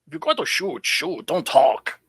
If you got to shoot, shoot. Don't talk.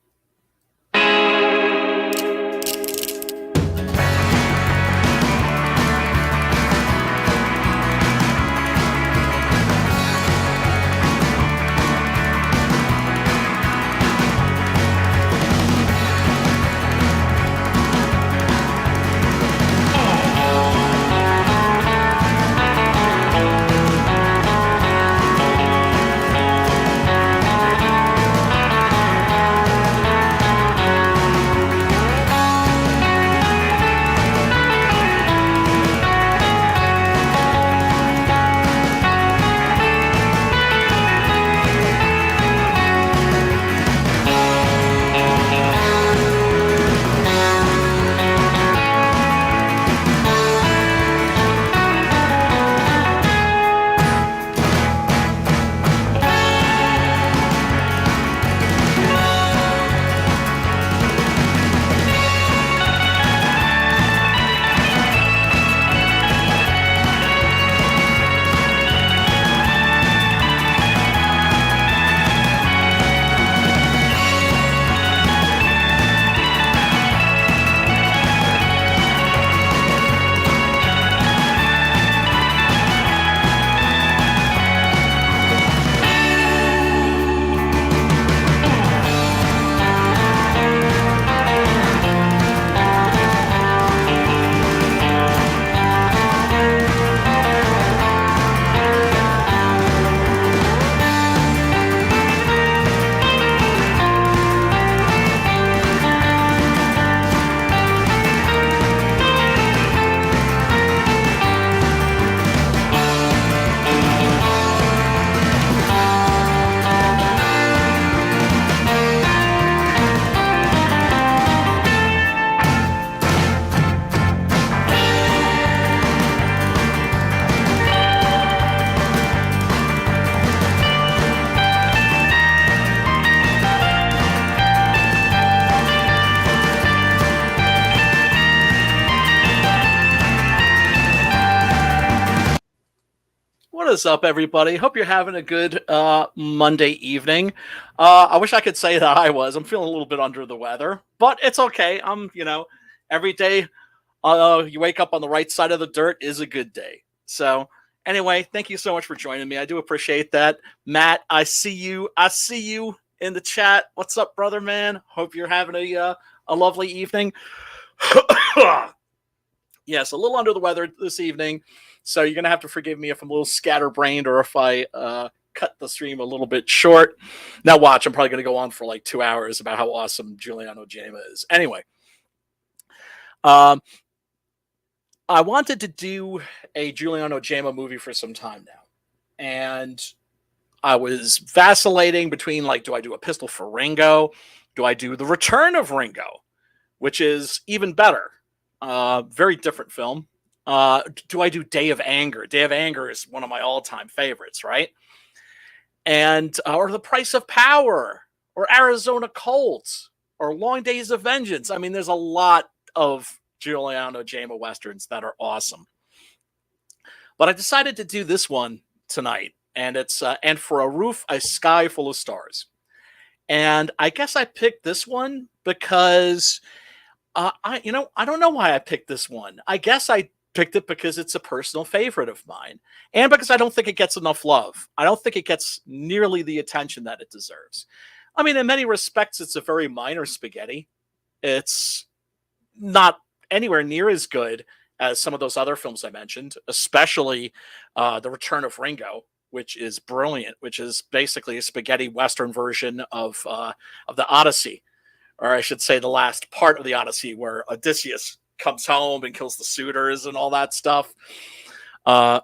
What is up, everybody? Hope you're having a good Monday evening. I wish I could say that I was. I'm feeling a little bit under the weather, but it's okay. Every day you wake up on the right side of the dirt is a good day. So, anyway, thank you so much for joining me. I do appreciate that. Matt, I see you. I see you in the chat. What's up, brother, man? Hope you're having a lovely evening. Yes, a little under the weather this evening. So you're going to have to forgive me if I'm a little scatterbrained or if I cut the stream a little bit short. Now watch, I'm probably going to go on for like 2 hours about how awesome Giuliano Gemma is. Anyway, I wanted to do a Giuliano Gemma movie for some time now. And I was vacillating between, like, do I do A Pistol for Ringo? Do I do The Return of Ringo? Which is even better. Very different film. Do I do Day of Anger? Day of Anger is one of my all-time favorites, right? And or The Price of Power, or Arizona Colts, or Long Days of Vengeance. I mean, there's a lot of Giuliano Gemma westerns that are awesome. But I decided to do this one tonight, and it's And for a Roof, a Sky Full of Stars. And I guess I picked this one because I don't know why I picked this one. I guess I picked it because it's a personal favorite of mine, and because I don't think it gets enough love. I don't think it gets nearly the attention that it deserves. I mean, in many respects, it's a very minor spaghetti. It's not anywhere near as good as some of those other films I mentioned, especially The Return of Ringo, which is brilliant, which is basically a spaghetti western version of the Odyssey. Or I should say the last part of the Odyssey, where Odysseus comes home and kills the suitors and all that stuff. That's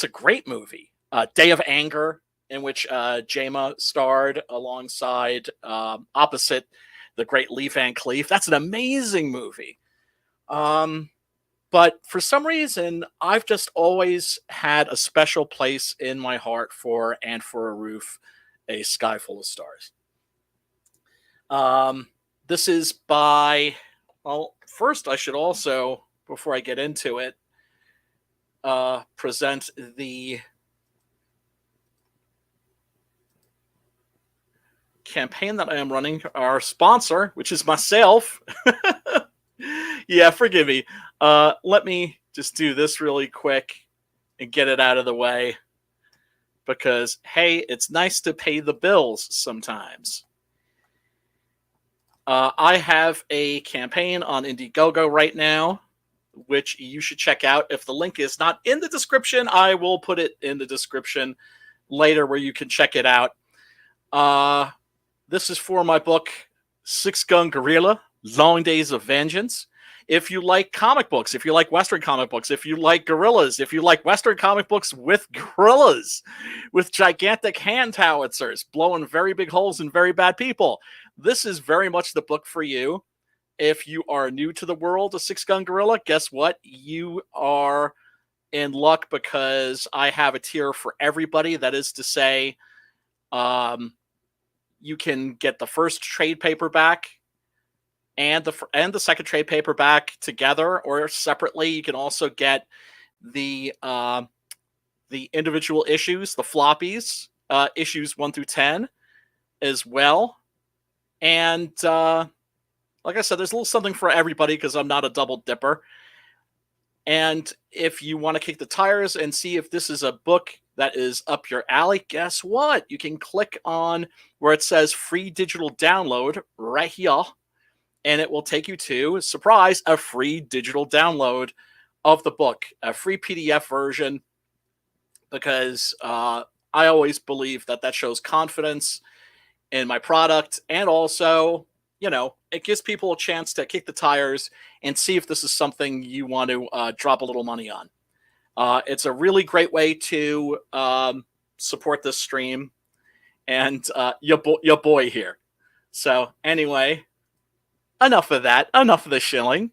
a great movie. Day of Anger, in which Gemma starred alongside, opposite the great Lee Van Cleef. That's an amazing movie. But for some reason, I've just always had a special place in my heart for And for a Roof, a Sky Full of Stars. This is by, well, first I should also, before I get into it, present the campaign that I am running, our sponsor, which is myself. Yeah, forgive me. Let me just do this really quick and get it out of the way. Because, hey, it's nice to pay the bills sometimes. I have a campaign on Indiegogo right now, which you should check out. If the link is not in the description, I will put it in the description later where you can check it out. This is for my book, Six Gun Guerrilla, Long Days of Vengeance. If you like comic books, if you like Western comic books, if you like gorillas, if you like Western comic books with gorillas, with gigantic hand howitzers, blowing very big holes in very bad people, this is very much the book for you. If you are new to the world of Six Gun Guerrilla, guess what? You are in luck because I have a tier for everybody. That is to say, you can get the first trade paperback and the second trade paperback together or separately. You can also get the individual issues, the floppies, issues 1 through 10 as well. And like I said, there's a little something for everybody because I'm not a double dipper. And if you want to kick the tires and see if this is a book that is up your alley, guess what? You can click on where it says free digital download right here. And it will take you to, surprise, a free digital download of the book, a free PDF version, because I always believe that shows confidence in my product. And also, you know, it gives people a chance to kick the tires and see if this is something you want to drop a little money on. It's a really great way to support this stream and your boy here. So anyway, enough of that. Enough of the shilling.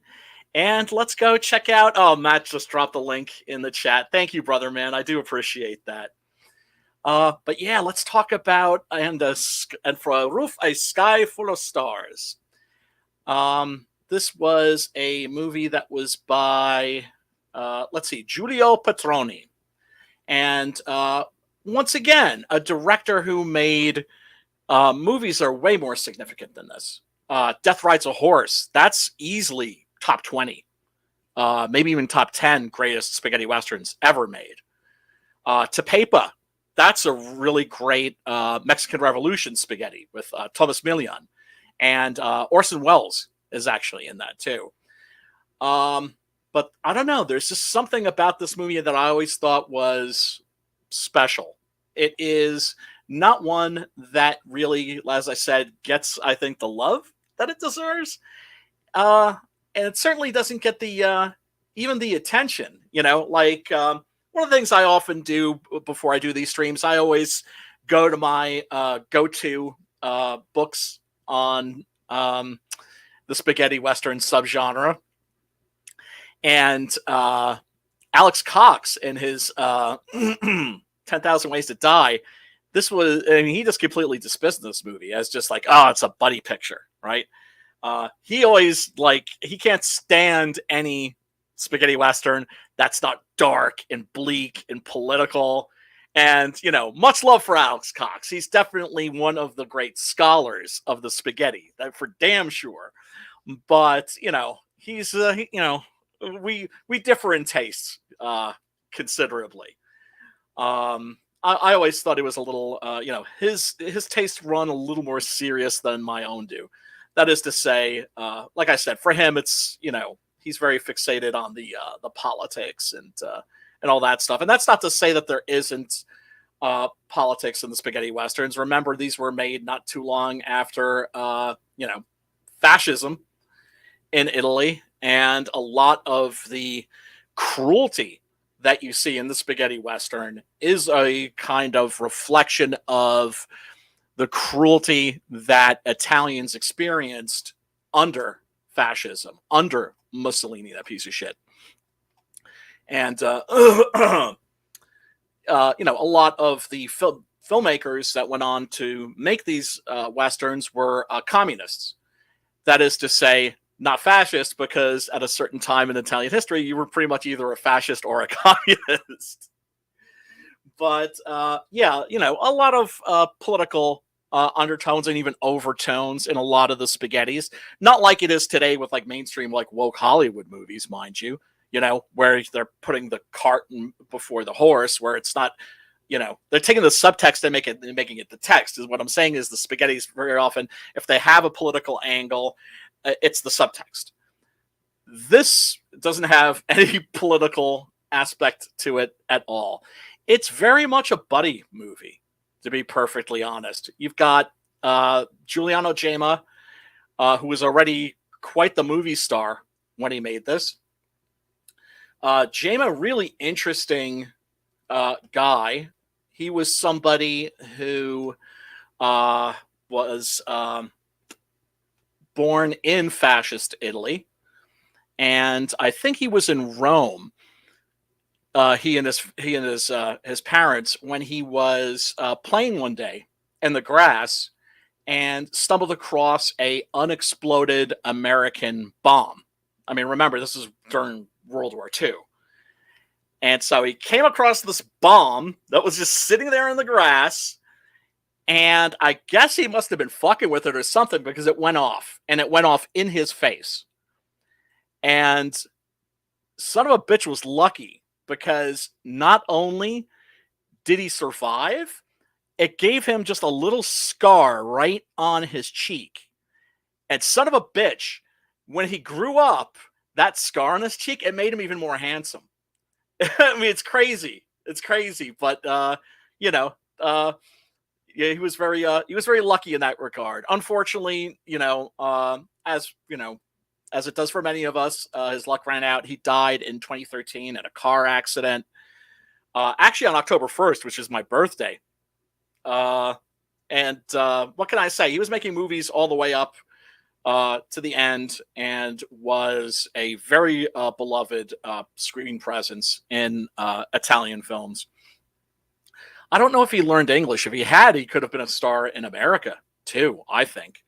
And let's go check out... Oh, Matt just dropped the link in the chat. Thank you, brother, man. I do appreciate that. But yeah, let's talk about And for a Roof, a Sky Full of Stars. This was a movie that was by, let's see, Giulio Petroni. And once again, a director who made movies that are way more significant than this. Death Rides a Horse. That's easily top 20. Maybe even top 10 greatest spaghetti westerns ever made. Tepepa. That's a really great Mexican Revolution spaghetti with Thomas Milian. And Orson Welles is actually in that too. But I don't know. There's just something about this movie that I always thought was special. It is not one that really, as I said, gets, I think, the love that it deserves. And it certainly doesn't get the even the attention, you know, like one of the things I often do before I do these streams, I always go to my go-to books on the spaghetti western subgenre. And Alex Cox in his 10,000 Ways to Die, this was, I mean, he just completely dismissed this movie as just like, oh, it's a buddy picture, right? He always, like, he can't stand any spaghetti western that's not dark and bleak and political. And, you know, much love for Alex Cox. He's definitely one of the great scholars of the spaghetti, that for damn sure. But, you know, he's, you know, we differ in tastes considerably. I always thought it was a little, you know, his tastes run a little more serious than my own do. That is to say, like I said, for him, it's, you know, he's very fixated on the politics and all that stuff. And that's not to say that there isn't politics in the spaghetti westerns. Remember, these were made not too long after, you know, fascism in Italy, and a lot of the cruelty that you see in the spaghetti western is a kind of reflection of the cruelty that Italians experienced under fascism, under Mussolini, that piece of shit. And, you know, a lot of the filmmakers that went on to make these westerns were communists. That is to say, not fascist, because at a certain time in Italian history, you were pretty much either a fascist or a communist. But, yeah, you know, a lot of political undertones and even overtones in a lot of the spaghettis. Not like it is today with like mainstream, like woke Hollywood movies, mind you, where they're putting the cart before the horse, where it's not, they're taking the subtext and making it the text. Is what I'm saying is the spaghettis very often, if they have a political angle, it's the subtext. This doesn't have any political aspect to it at all. It's very much a buddy movie, to be perfectly honest. You've got Giuliano Gemma, who was already quite the movie star when he made this. Gemma, really interesting guy. He was somebody who was born in fascist Italy, and I think he was in Rome. He and his parents, when he was playing one day in the grass and stumbled across a unexploded American bomb. I mean, remember, this is during World War II. And so he came across this bomb that was just sitting there in the grass, and I guess he must have been fucking with it or something, because it went off, and it went off in his face. And son of a bitch was lucky, because not only did he survive, it gave him just a little scar right on his cheek. And son of a bitch, when he grew up, that scar on his cheek, it made him even more handsome. I mean, it's crazy. It's crazy, but yeah, he was very lucky in that regard. Unfortunately, as it does for many of us, his luck ran out. He died in 2013 in a car accident, actually on October 1st, which is my birthday. And what can I say? He was making movies all the way up to the end, and was a very beloved screen presence in Italian films. I don't know if he learned English. If he had, he could have been a star in America too, I think,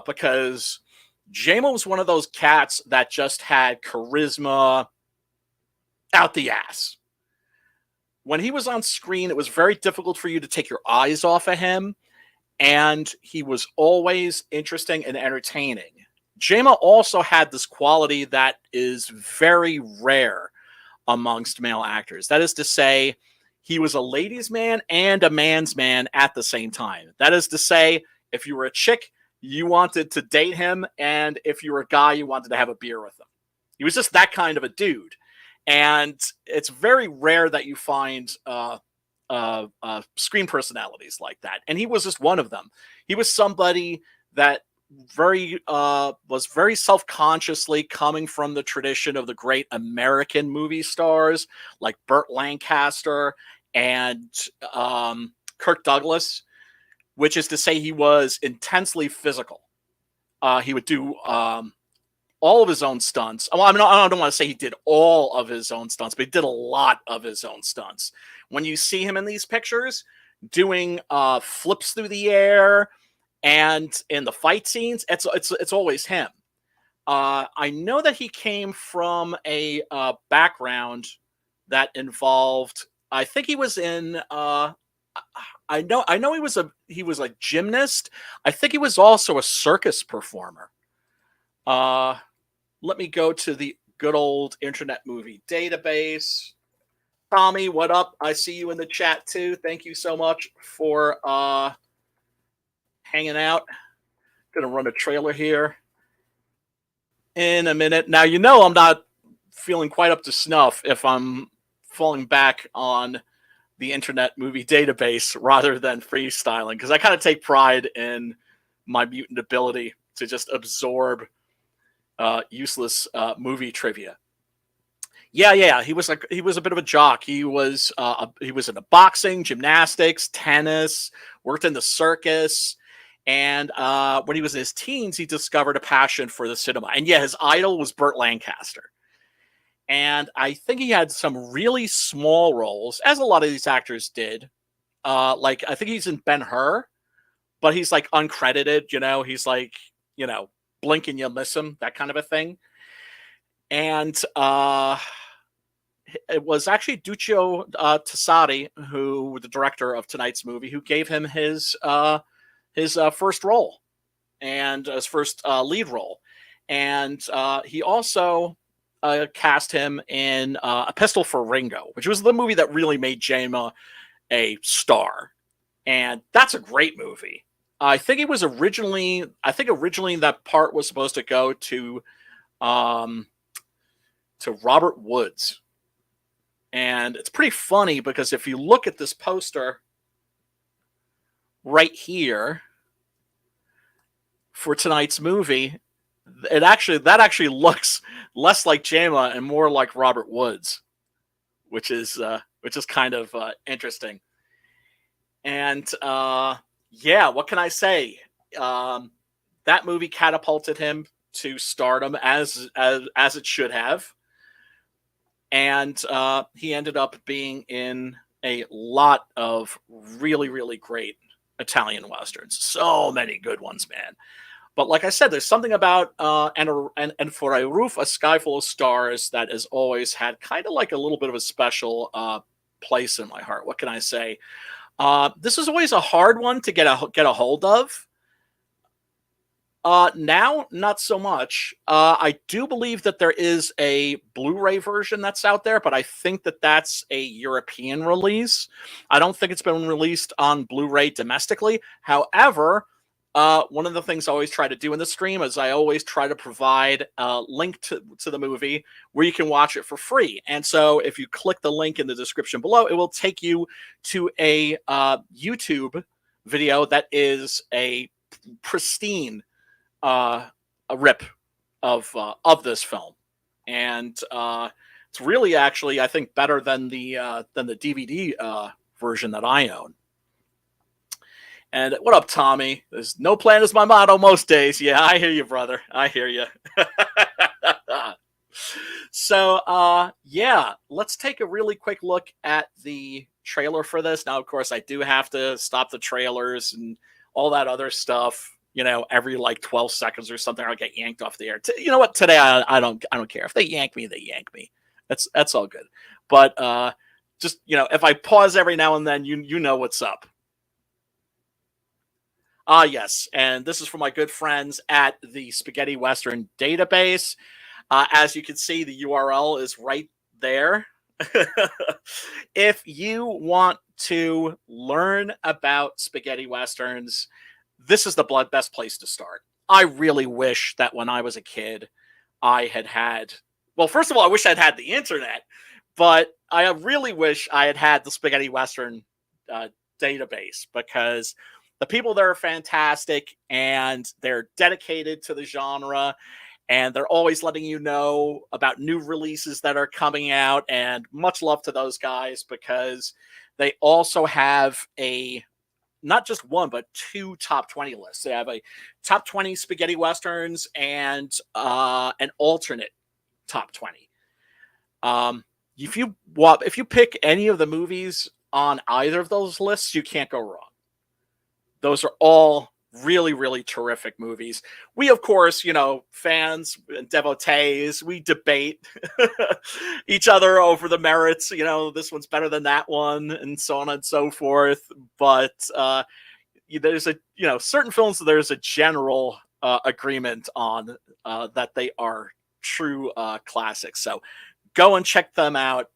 because Gemma was one of those cats that just had charisma out the ass. When he was on screen, it was very difficult for you to take your eyes off of him, and he was always interesting and entertaining. Gemma also had this quality that is very rare amongst male actors. That is to say, he was a ladies' man and a man's man at the same time. That is to say, if you were a chick, you wanted to date him, and if you were a guy, you wanted to have a beer with him. He was just that kind of a dude. And it's very rare that you find screen personalities like that. And he was just one of them. He was somebody that was very self-consciously coming from the tradition of the great American movie stars like Burt Lancaster and Kirk Douglas, which is to say he was intensely physical. He would do all of his own stunts. Well, I mean, I don't want to say he did all of his own stunts, but he did a lot of his own stunts. When you see him in these pictures doing flips through the air and in the fight scenes, it's always him. I know that he came from a background that involved, I think he was in I know he was a gymnast. I think he was also a circus performer. Let me go to the good old Internet Movie Database. Tommy, what up? I see you in the chat too. Thank you so much for hanging out. Gonna run a trailer here in a minute. Now, I'm not feeling quite up to snuff if I'm falling back on the Internet Movie Database rather than freestyling, because I kind of take pride in my mutant ability to just absorb useless movie trivia. Yeah. He was a bit of a jock. He was into boxing, gymnastics, tennis, worked in the circus, and when he was in his teens, he discovered a passion for the cinema. And yeah, his idol was Burt Lancaster. And I think he had some really small roles, as a lot of these actors did. Like, I think he's in Ben-Hur, but he's like uncredited, he's like, blink and you'll miss him, that kind of a thing. And it was actually Duccio Tassati, the director of tonight's movie, who gave him his his first role and his first lead role. And he also cast him in A Pistol for Ringo, which was the movie that really made Gemma a star. And that's a great movie. I think originally that part was supposed to go um, to Robert Woods. And it's pretty funny because if you look at this poster right here for tonight's movie, that actually looks less like Gemma and more like Robert Woods, which is kind of interesting. And yeah, what can I say? That movie catapulted him to stardom as it should have, and he ended up being in a lot of really, really great Italian westerns. So many good ones, man. But like I said, there's something about and for a Roof, A Sky Full of Stars that has always had kind of like a little bit of a special place in my heart. What can I say? This is always a hard one to get a hold of. Now, not so much. I do believe that there is a Blu-ray version that's out there, but I think that that's a European release. I don't think it's been released on Blu-ray domestically. However, one of the things I always try to do in the stream is I always try to provide a link to the movie where you can watch it for free. And so if you click the link in the description below, it will take you to a YouTube video that is a pristine a rip of this film. And it's really actually, I think, better than the DVD version that I own. And what up, Tommy? There's no plan is my motto most days. Yeah, I hear you, brother. I hear you. So, yeah, let's take a really quick look at the trailer for this. Now, of course, I do have to stop the trailers and all that other stuff. You know, every like 12 seconds or something, I'll get yanked off the air. You know what? Today, I don't care. If they yank me, they yank me. That's all good. But just, you know, if I pause every now and then, you know what's up. Yes, and this is from my good friends at the Spaghetti Western Database. As you can see, the URL is right there. If you want to learn about spaghetti westerns, this is the best place to start. I really wish that when I was a kid, I had, well, first of all, I wish I'd had the internet, but I really wish I had the Spaghetti Western database, because the people there are fantastic and they're dedicated to the genre, and they're always letting you know about new releases that are coming out. And much love to those guys, because they also have not just one, but two top 20 lists. They have a top 20 spaghetti westerns and an alternate top 20. If you pick any of the movies on either of those lists, you can't go wrong. Those are all really, really terrific movies. We, of course, fans and devotees, we debate each other over the merits. This one's better than that one, and so on and so forth. But there's certain films, there's a general agreement on that they are true classics. So go and check them out.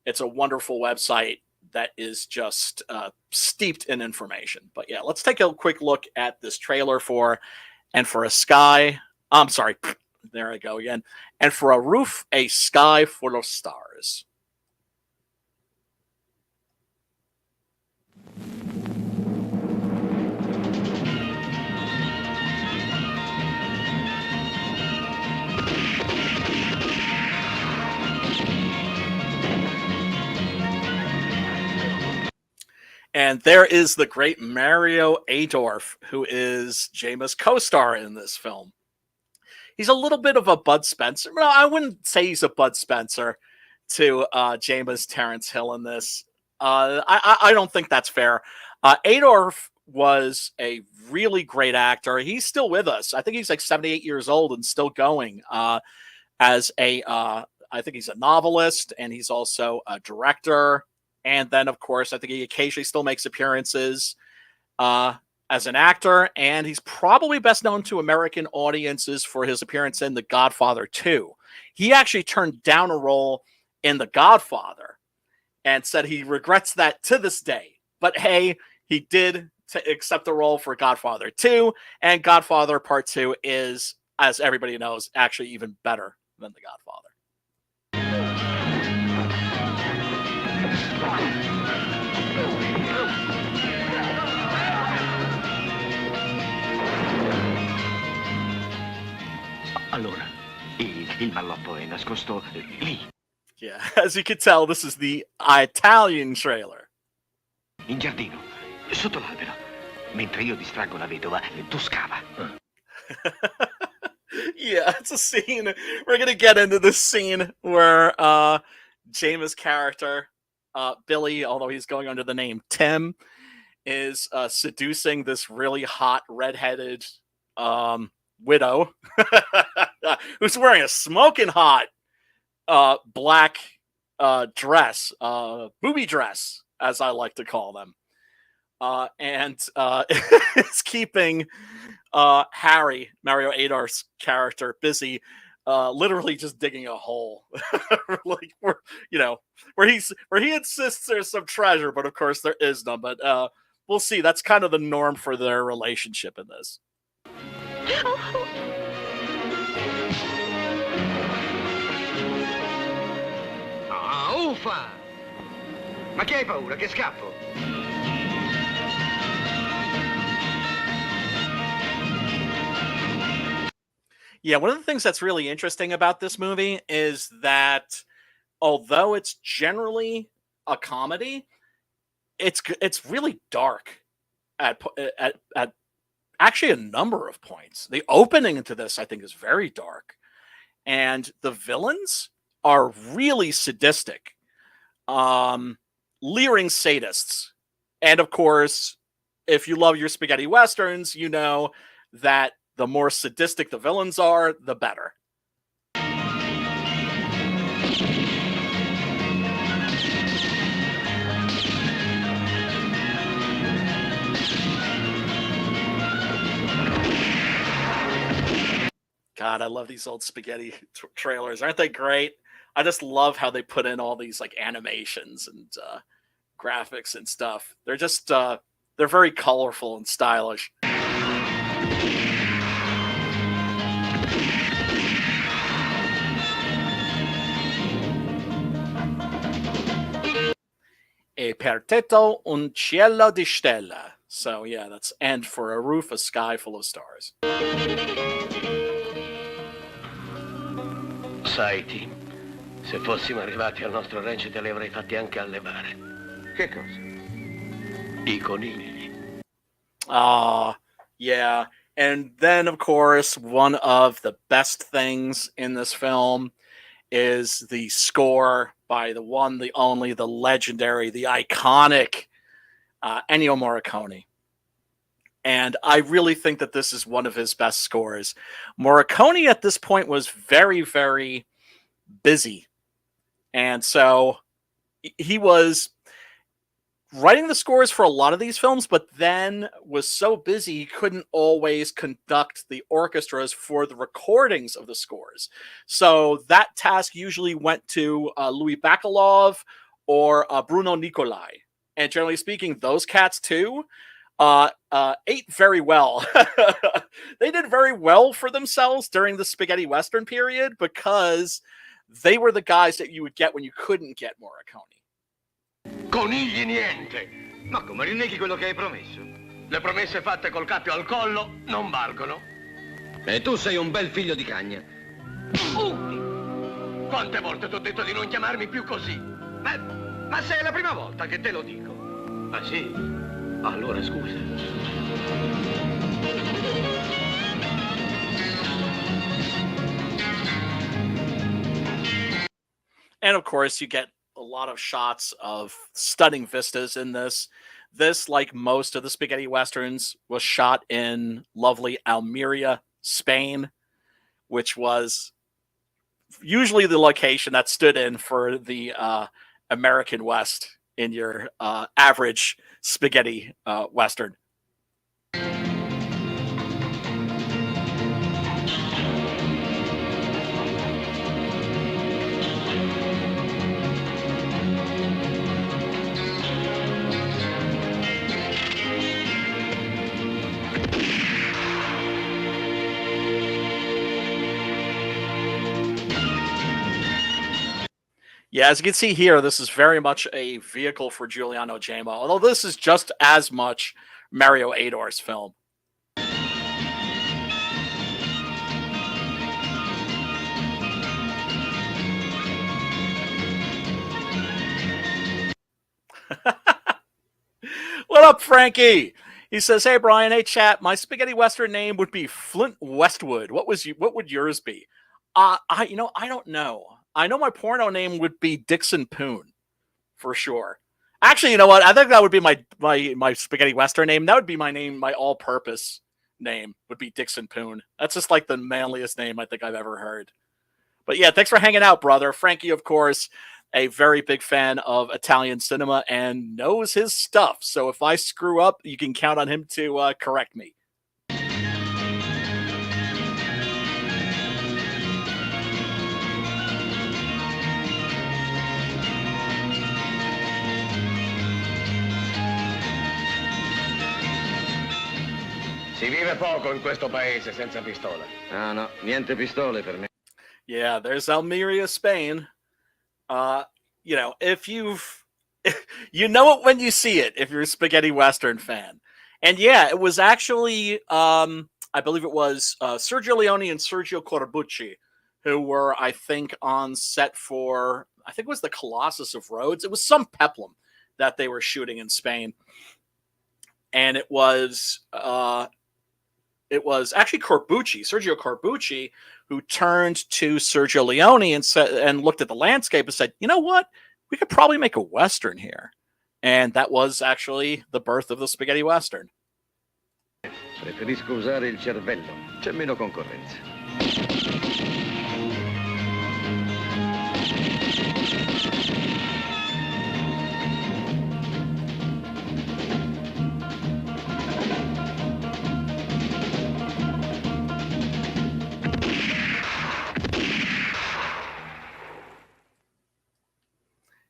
It's a wonderful website that is just steeped in information. But yeah, let's take a quick look at this trailer for And for a Sky. I'm sorry, there I go again. And for a Roof, A Sky Full of Stars. And there is the great Mario Adorf, who is Gemma's co-star in this film. He's a little bit of a Bud Spencer. No, I wouldn't say he's a Bud Spencer to Gemma's Terrence Hill in this. I don't think that's fair. Adorf was a really great actor. He's still with us. I think he's like 78 years old and still going as I think he's a novelist, and he's also a director. And then, of course, I think he occasionally still makes appearances as an actor, and he's probably best known to American audiences for his appearance in The Godfather 2. He actually turned down a role in The Godfather and said he regrets that to this day. But hey, he did accept the role for Godfather 2, and Godfather Part 2 is, as everybody knows, actually even better than The Godfather. Allora, il malloppo è nascosto lì. Yeah, as you can tell, this is the Italian trailer. In giardino, sotto l'albero. Mentre io distraggo la vedova, tu scava. Yeah, it's a scene. We're gonna get into this scene where Gemma's character, Billy, although he's going under the name Tim, is seducing this really hot redheaded widow who's wearing a smoking hot black dress, booby dress, as I like to call them, and it's keeping Harry, Mario Adorf's character, busy, literally just digging a hole, like where he insists there's some treasure, but of course there is none. But we'll see. That's kind of the norm for their relationship in this. Uffa! Ma che hai paura? Che scappo? Yeah, one of the things that's really interesting about this movie is that although it's generally a comedy, it's really dark at actually a number of points. The opening into this, I think, is very dark, and the villains are really sadistic, leering sadists. And of course, if you love your spaghetti westerns, you know that the more sadistic the villains are, the better. God, I love these old spaghetti trailers. Aren't they great? I just love how they put in all these like animations and graphics and stuff. They're just they're very colorful and stylish. E per tetto un cielo di stella. So yeah, that's and for a roof, a sky full of stars. Sai, Tim, se fossimo arrivati al nostro ranch te li avrei fatti anche allevare. Che cosa? I conigli. Yeah. And then, of course, one of the best things in this film is the score by the one, the only, the legendary, the iconic Ennio Morricone. And I really think that this is one of his best scores. Morricone at this point was very, very busy. And so he was writing the scores for a lot of these films, but then was so busy he couldn't always conduct the orchestras for the recordings of the scores. So that task usually went to Louis Bacalov or Bruno Nicolai. And generally speaking, those cats too ate very well. They did very well for themselves during the spaghetti western period because they were the guys that you would get when you couldn't get Morricone. Conigli niente! Ma come rinneghi quello che hai promesso? Le promesse fatte col cappio al collo non valgono. E tu sei un bel figlio di cagna. Quante volte ti ho detto di non chiamarmi più così? Ma se è la prima volta che te lo dico. Ah sì? Allora scusa. And of course, you get a lot of shots of stunning vistas in this. This, like most of the spaghetti westerns, was shot in lovely Almeria, Spain, which was usually the location that stood in for the American West in your average spaghetti western. Yeah, as you can see here, this is very much a vehicle for Giuliano Gemma, although this is just as much Mario Ador's film. What up, Frankie? He says, "Hey Brian, hey chat. My spaghetti western name would be Flint Westwood. What would yours be?" I don't know. I know my porno name would be Dixon Poon for sure. Actually, you know what? I think that would be my spaghetti western name. That would be my name. My all-purpose name would be Dixon Poon. That's just like the manliest name I think I've ever heard. But yeah, thanks for hanging out, brother. Frankie, of course, a very big fan of Italian cinema and knows his stuff. So if I screw up, you can count on him to correct me. Si vive poco in questo paese senza pistola. Ah no, niente pistole per me. Yeah, there's Almeria, Spain. If you know it when you see it, if you're a spaghetti western fan. And yeah, it was actually, I believe it was Sergio Leone and Sergio Corbucci, who were, I think, on set for, I think it was the Colossus of Rhodes. It was some peplum that they were shooting in Spain. And it was actually Sergio Corbucci, who turned to Sergio Leone and said, and looked at the landscape and said, "You know what? We could probably make a Western here." And that was actually the birth of the spaghetti Western. Preferisco usare il cervello. C'è meno concorrenza.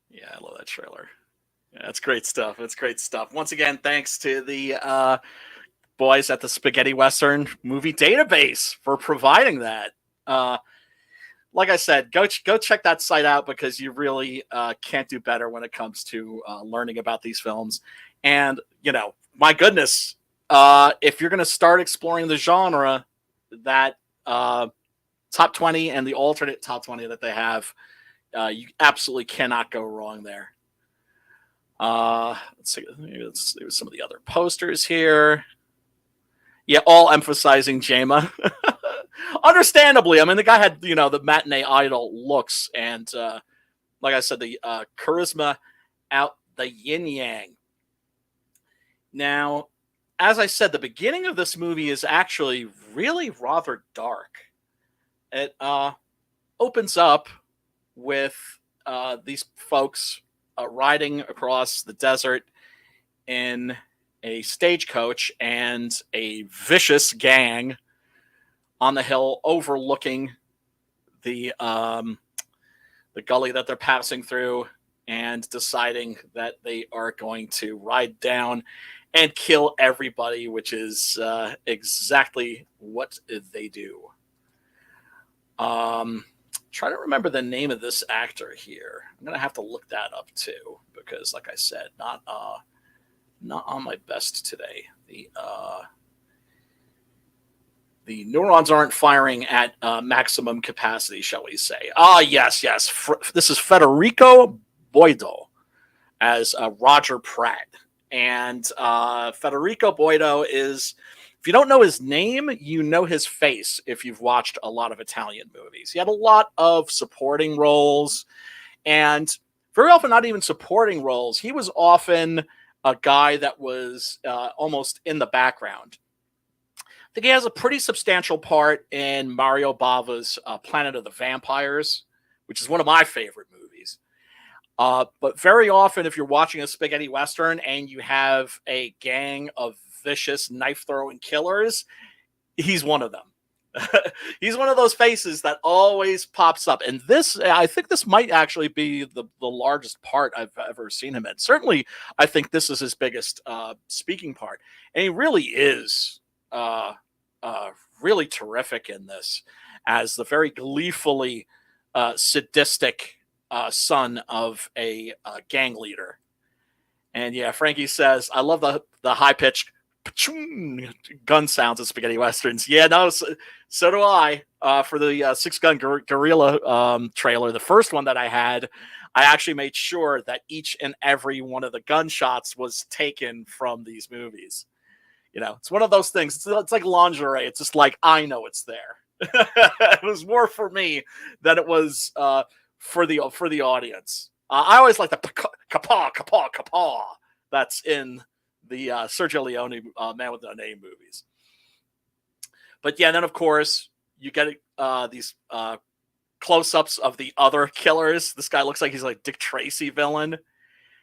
Yeah, I love that trailer. Yeah, that's great stuff. It's great stuff. Once again, thanks to the boys at the Spaghetti Western Movie Database for providing that. Like I said, go check that site out because you really can't do better when it comes to learning about these films. And, my goodness, if you're going to start exploring the genre, that top 20 and the alternate top 20 that they have, you absolutely cannot go wrong there. Let's see. There's some of the other posters here. Yeah, all emphasizing Gemma. Understandably, I mean, the guy had, the matinee idol looks and, like I said, the charisma out the yin yang. Now, as I said, the beginning of this movie is actually really rather dark. It opens up with these folks riding across the desert in a stagecoach and a vicious gang on the hill overlooking the gully that they're passing through and deciding that they are going to ride down and kill everybody, which is exactly what they do. Try to remember the name of this actor here. I'm gonna have to look that up too, because like I said, not on my best today. The neurons aren't firing at maximum capacity, shall we say. Yes. This is Federico Boido as Roger Pratt. And Federico Boido is, if you don't know his name, you know his face if you've watched a lot of Italian movies. He had a lot of supporting roles, and very often not even supporting roles. He was often a guy that was almost in the background. I think he has a pretty substantial part in Mario Bava's Planet of the Vampires, which is one of my favorite movies. But very often, if you're watching a spaghetti Western and you have a gang of vicious knife-throwing killers, he's one of them. He's one of those faces that always pops up. And this, I think this might actually be the largest part I've ever seen him in. Certainly, I think this is his biggest speaking part. And he really is really terrific in this as the very gleefully sadistic son of a gang leader. And yeah, Frankie says, I love the high pitched gun sounds of spaghetti westerns. Yeah, no, so do I. For the Six Gun Gorilla trailer, the first one that I had, I actually made sure that each and every one of the gunshots was taken from these movies. You know, it's one of those things. It's like lingerie. It's just like, I know it's there. It was more for me than it was for the audience. I always like the kapaw that's in the Sergio Leone Man with No Name movies. But yeah, then of course you get these close-ups of the other killers. This guy looks like he's like Dick Tracy villain.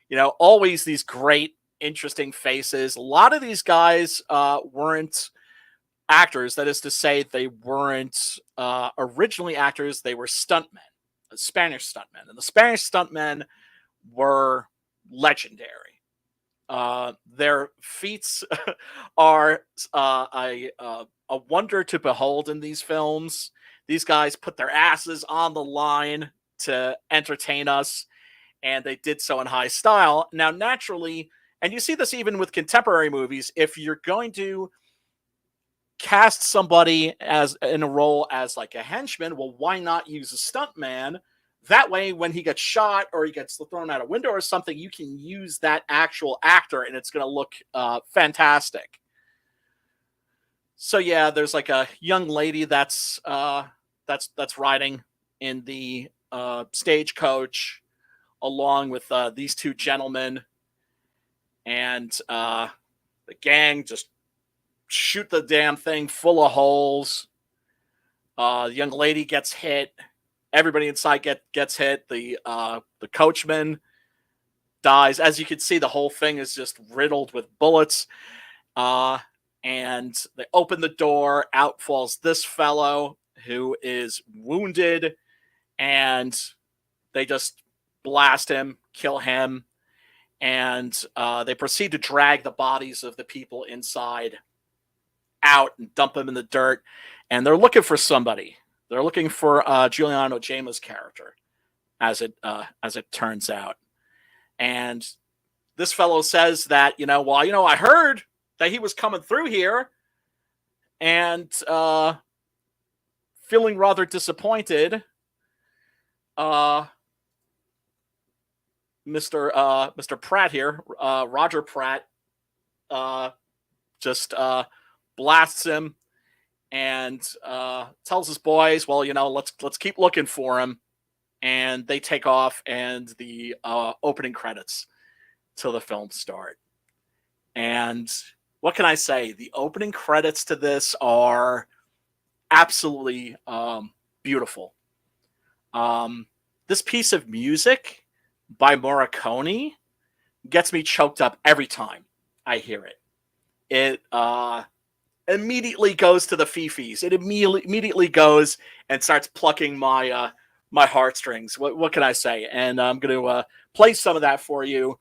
You know, always these great, interesting faces. A lot of these guys weren't actors. That is to say, they weren't originally actors. They were stuntmen, Spanish stuntmen. And the Spanish stuntmen were legendary. Their feats are a wonder to behold in these films. These guys put their asses on the line to entertain us, and they did so in high style. Now, naturally, and you see this even with contemporary movies, if you're going to cast somebody as in a role as like a henchman, well, why not use a stuntman? That way, when he gets shot or he gets thrown out a window or something, you can use that actual actor, and it's going to look fantastic. So yeah, there's like a young lady that's riding in the stagecoach along with these two gentlemen, and the gang just shoot the damn thing full of holes. The young lady gets hit. Everybody inside gets hit. The coachman dies. As you can see, the whole thing is just riddled with bullets. And they open the door. Out falls this fellow who is wounded, and they just blast him, kill him, and they proceed to drag the bodies of the people inside out and dump them in the dirt. And they're looking for somebody. They're looking for Giuliano Gemma's character, as it turns out. And this fellow says that, I heard that he was coming through here, and feeling rather disappointed, Mr. Pratt here, Roger Pratt, just blasts him and tells his boys, well, let's keep looking for him. And they take off, and the opening credits till the film start. And what can I say? The opening credits to this are absolutely beautiful. This piece of music by Morricone gets me choked up every time I hear it. It immediately goes to the fifis. It immediately goes and starts plucking my heartstrings. What can I say? And I'm going to play some of that for you.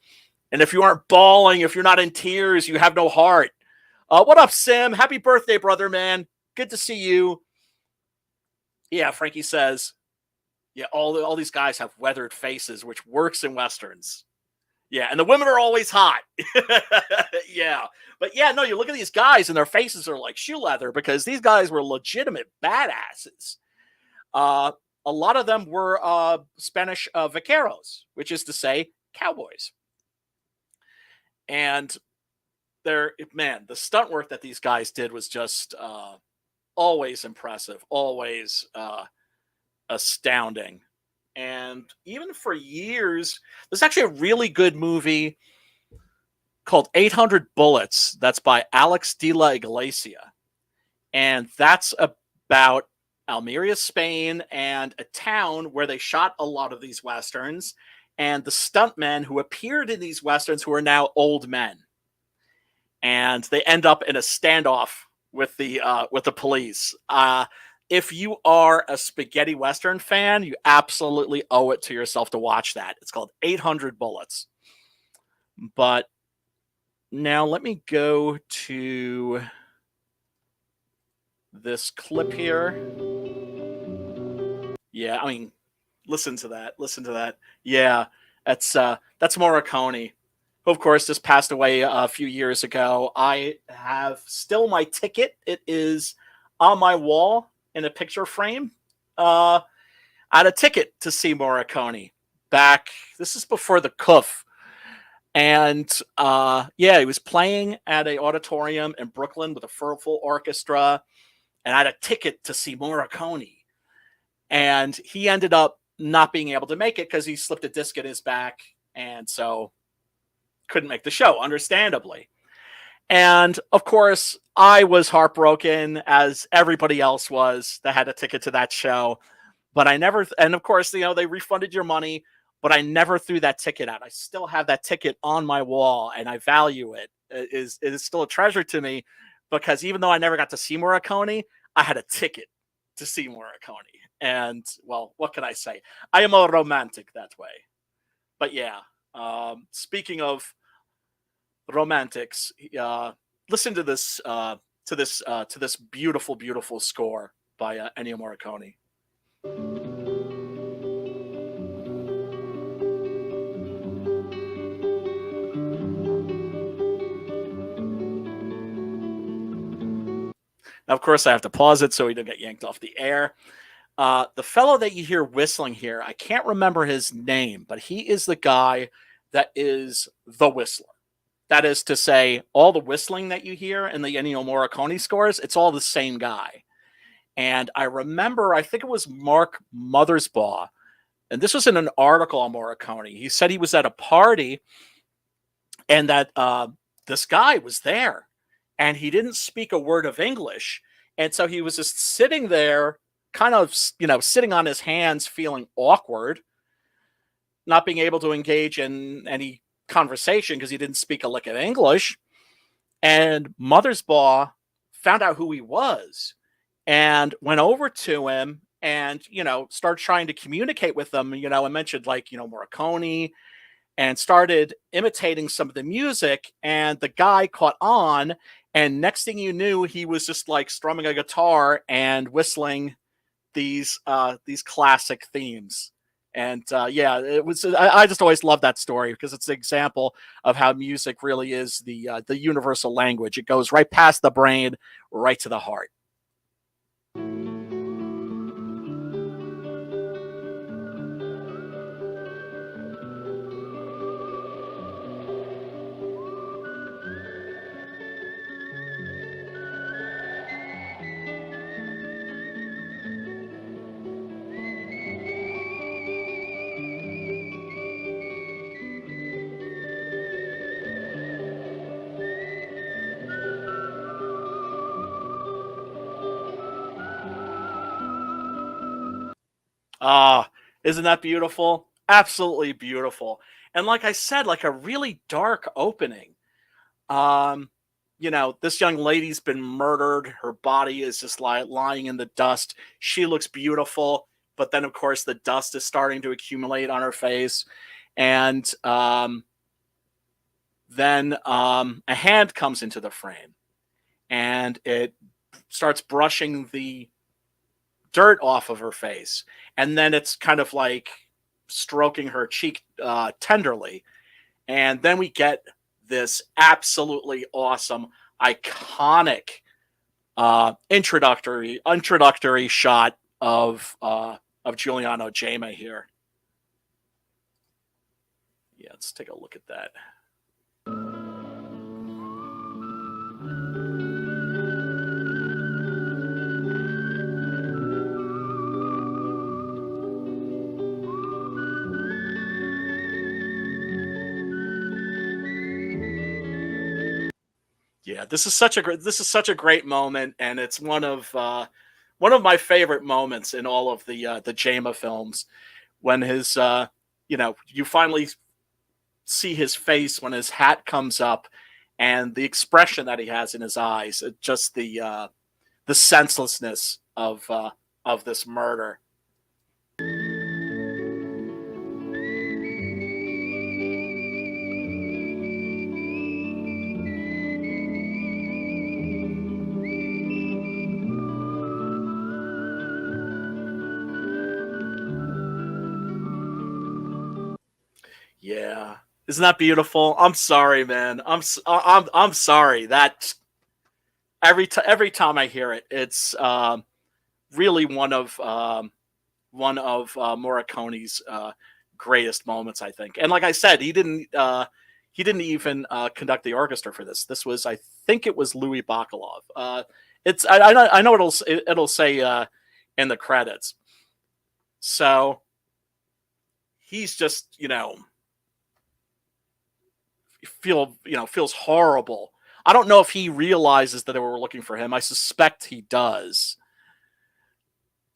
And if you aren't bawling, if you're not in tears, you have no heart. What up, Sim? Happy birthday, brother, man. Good to see you. Yeah, Frankie says, yeah, all these guys have weathered faces, which works in Westerns. Yeah, and the women are always hot. Yeah. But yeah, no, you look at these guys and their faces are like shoe leather because these guys were legitimate badasses. A lot of them were Spanish vaqueros, which is to say cowboys. And the stunt work that these guys did was just always impressive, always astounding. And even for years, there's actually a really good movie called 800 Bullets. That's by Alex de la Iglesia. And that's about Almeria, Spain, and a town where they shot a lot of these Westerns, and the stuntmen who appeared in these Westerns who are now old men. And they end up in a standoff with the police. If you are a spaghetti Western fan, you absolutely owe it to yourself to watch that. It's called 800 Bullets. But now let me go to this clip here. Yeah, I mean, Listen to that. Listen to that. Yeah, that's Morricone, who of course just passed away a few years ago. I have still my ticket. It is on my wall in a picture frame. I had a ticket to see Morricone back. This is before the Cuff. And yeah, he was playing at a auditorium in Brooklyn with a full orchestra, and I had a ticket to see Morricone. And he ended up not being able to make it because he slipped a disc in his back, and so couldn't make the show, understandably. And of course, I was heartbroken, as everybody else was that had a ticket to that show. But I never, and of course, they refunded your money, but I never threw that ticket out. I still have that ticket on my wall, and I value it. It is still a treasure to me, because even though I never got to see Morricone, I had a ticket to see Morricone. And well, what can I say? I am a romantic that way. But yeah, speaking of romantics, listen to this beautiful, beautiful score by Ennio Morricone. Now, of course, I have to pause it so he doesn't get yanked off the air. The fellow that you hear whistling here, I can't remember his name, but he is the guy that is the whistler. That is to say, all the whistling that you hear in the Ennio Morricone scores, it's all the same guy. And I remember, I think it was Mark Mothersbaugh, and this was in an article on Morricone. He said he was at a party, and that this guy was there, and he didn't speak a word of English. And so he was just sitting there, kind of, sitting on his hands, feeling awkward, not being able to engage in any conversation because he didn't speak a lick of English. And Mothersbaugh found out who he was and went over to him and, started trying to communicate with him, and mentioned, like, Morricone, and started imitating some of the music. And the guy caught on. And next thing you knew, he was just like strumming a guitar and whistling these classic themes. And yeah, it was. I just always love that story because it's an example of how music really is the universal language. It goes right past the brain, right to the heart. Ah, isn't that beautiful? Absolutely beautiful. And like I said, like a really dark opening. Um, this young lady's been murdered. Her body is just lying in the dust. She looks beautiful, but then of course the dust is starting to accumulate on her face. And then a hand comes into the frame, and it starts brushing the dirt off of her face, and then it's kind of like stroking her cheek tenderly, and then we get this absolutely awesome, iconic introductory shot of Giuliano Gemma here. Yeah, let's take a look at that. Yeah, this is such a great moment, and it's one of my favorite moments in all of the Gemma films, when his you finally see his face when his hat comes up, and the expression that he has in his eyes, just the senselessness of this murder. Yeah. Isn't that beautiful? I'm sorry, man. I'm sorry. That every time I hear it, it's really one of Morricone's greatest moments, I think. And like I said, he didn't even conduct the orchestra for this. This was, I think, it was Louis Bacalov. It's I know it'll say in the credits. So he's just feels horrible. I don't know if he realizes that they were looking for him. I suspect he does.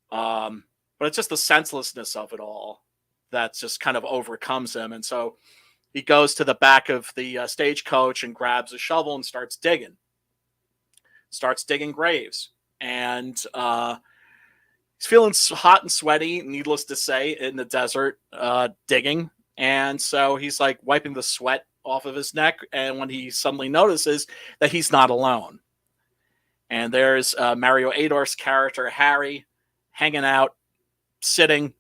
But it's just the senselessness of it all that just kind of overcomes him. And so he goes to the back of the stagecoach and grabs a shovel and starts digging graves. And he's feeling hot and sweaty, needless to say, in the desert, digging. And so he's like wiping the sweat off of his neck. And when he suddenly notices that he's not alone. And there's Mario Adorf's character, Harry, hanging out, sitting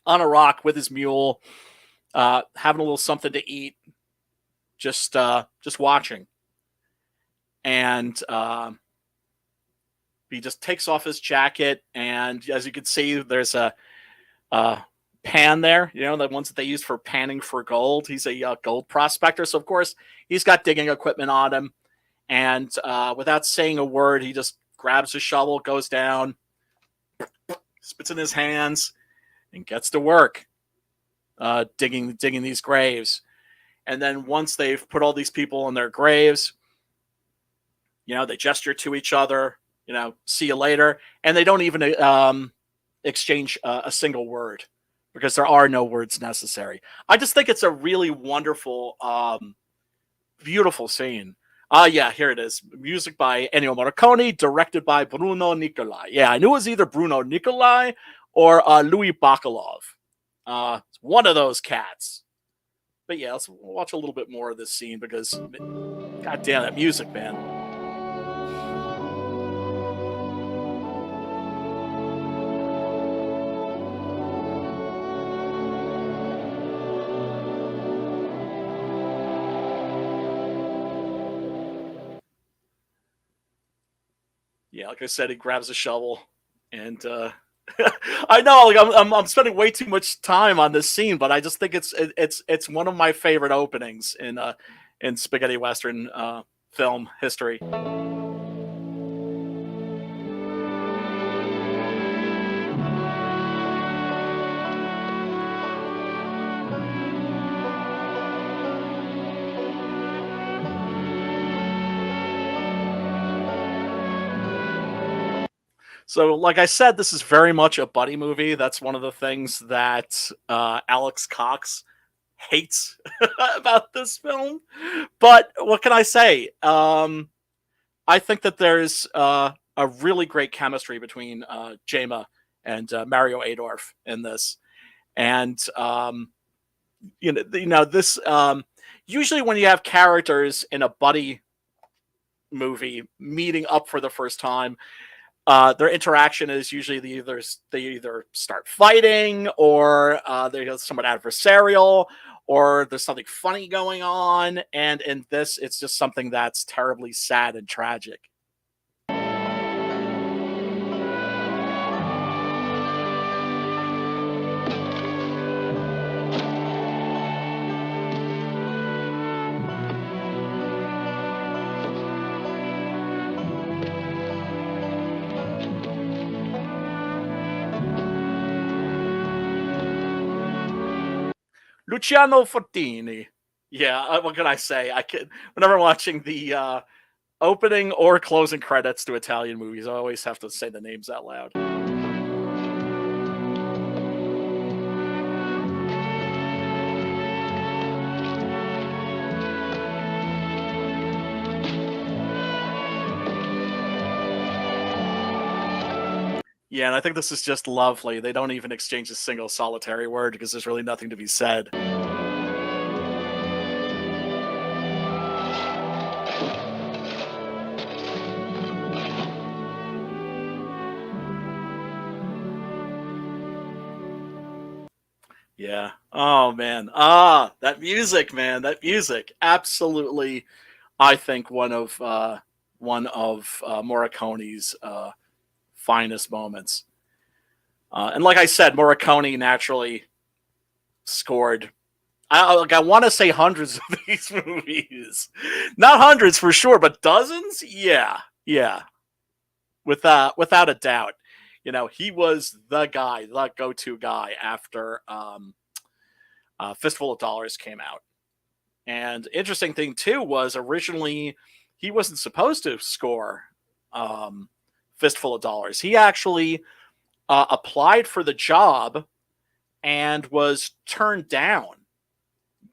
on a rock with his mule, having a little something to eat, just watching. And he just takes off his jacket, and as you can see, there's a pan there, the ones that they use for panning for gold. He's a gold prospector, so of course he's got digging equipment on him, and without saying a word, he just grabs a shovel, goes down, spits in his hands, and gets to work digging these graves. And then once they've put all these people in their graves, they gesture to each other, see you later, and they don't even exchange a single word, because there are no words necessary. I just think it's a really wonderful, beautiful scene. Yeah, here it is. Music by Ennio Morricone, directed by Bruno Nicolai. Yeah, I knew it was either Bruno Nicolai or Louis Bacalov. It's one of those cats. But yeah, let's watch a little bit more of this scene, because god damn that music, man. Yeah, like I said, he grabs a shovel, and I know, like I'm spending way too much time on this scene, but I just think it's one of my favorite openings in spaghetti western film history. So, like I said, this is very much a buddy movie. That's one of the things that Alex Cox hates about this film. But what can I say? I think that there's a really great chemistry between Gemma and Mario Adorf in this. And this usually when you have characters in a buddy movie meeting up for the first time, their interaction is usually they either start fighting, or they're somewhat adversarial, or there's something funny going on. And in this, it's just something that's terribly sad and tragic. Luciano Fortini. Yeah, what can I say? Whenever watching the opening or closing credits to Italian movies, I always have to say the names out loud. Yeah, and I think this is just lovely. They don't even exchange a single solitary word, because there's really nothing to be said. Yeah. Oh man. That music, man. That music. Absolutely. I think one of Morricone's finest moments. And like I said, Morricone naturally scored. I want to say hundreds of these movies, not hundreds for sure, but dozens. Yeah, yeah, without a doubt. He was the guy, the go-to guy after Fistful of Dollars came out. And interesting thing too was originally he wasn't supposed to score Fistful of Dollars. He actually applied for the job and was turned down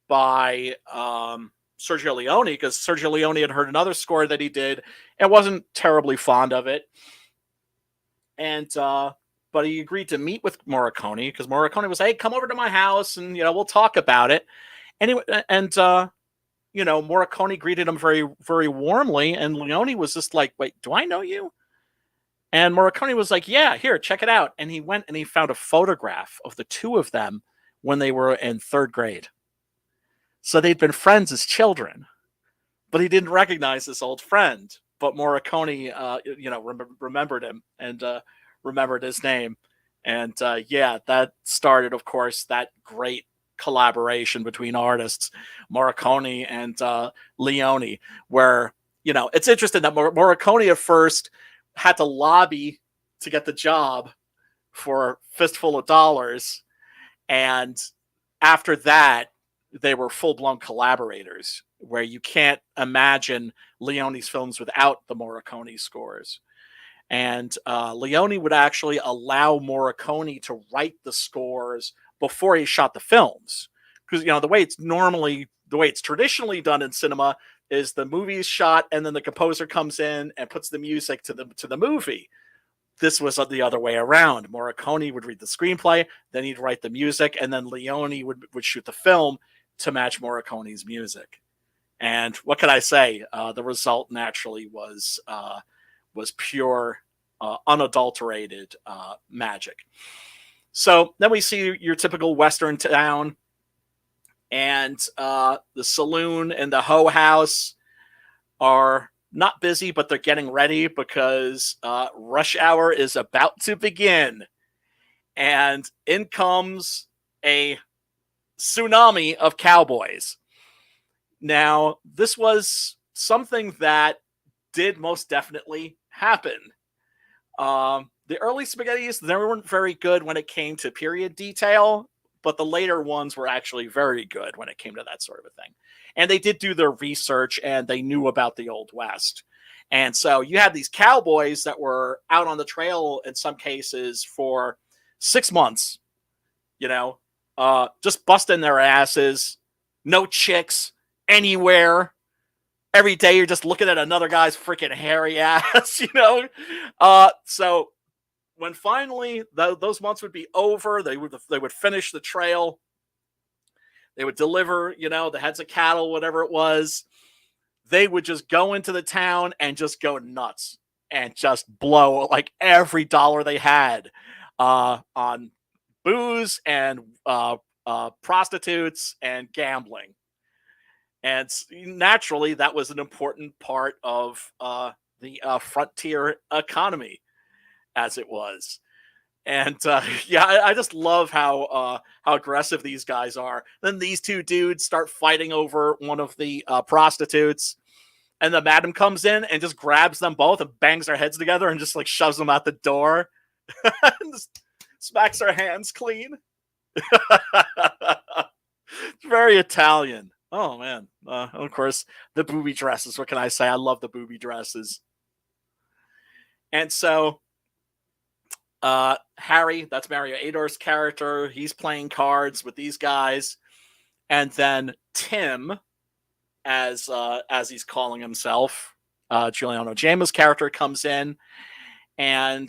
by Sergio Leone because Sergio Leone had heard another score that he did and wasn't terribly fond of it. And but he agreed to meet with Morricone because Morricone was, hey, come over to my house and we'll talk about it. Anyway, and Morricone greeted him very, very warmly, and Leone was just like, wait, do I know you? And Morricone was like, yeah, here, check it out. And he went and he found a photograph of the two of them when they were in third grade. So they'd been friends as children, but he didn't recognize this old friend. But Morricone, remembered him and remembered his name. And that started, of course, that great collaboration between artists, Morricone and Leone, where, it's interesting that Morricone at first had to lobby to get the job for Fistful of Dollars. And after that, they were full-blown collaborators, where you can't imagine Leone's films without the Morricone scores. And Leone would actually allow Morricone to write the scores before he shot the films. Because, the way it's traditionally done in cinema is the movie is shot and then the composer comes in and puts the music to the movie. This was the other way around. Morricone would read the screenplay, then he'd write the music, and then Leone would shoot the film to match Morricone's music. And what can I say? The result naturally was pure, unadulterated magic. So then we see your typical Western town, and the saloon and the hoe house are not busy, but they're getting ready because rush hour is about to begin. And in comes a tsunami of cowboys. Now, this was something that did most definitely happen. The early spaghettis, they weren't very good when it came to period detail, but the later ones were actually very good when it came to that sort of a thing. And they did do their research, and they knew about the Old West. And so you had these cowboys that were out on the trail in some cases for 6 months, just busting their asses, no chicks anywhere. Every day you're just looking at another guy's freaking hairy ass, So when finally those months would be over, they would finish the trail. They would deliver, the heads of cattle, whatever it was. They would just go into the town and just go nuts and just blow like every dollar they had on booze and prostitutes and gambling. And naturally, that was an important part of the frontier economy, as it was. And I just love how aggressive these guys are. Then these two dudes start fighting over one of the prostitutes, and the madam comes in and just grabs them both and bangs their heads together and just like shoves them out the door, and just smacks their hands clean. It's very Italian. Oh man! Of course, the booby dresses. What can I say? I love the booby dresses. And so Harry, that's Mario Adorf's character, he's playing cards with these guys, and then Tim, as he's calling himself, Giuliano Gemma's character comes in and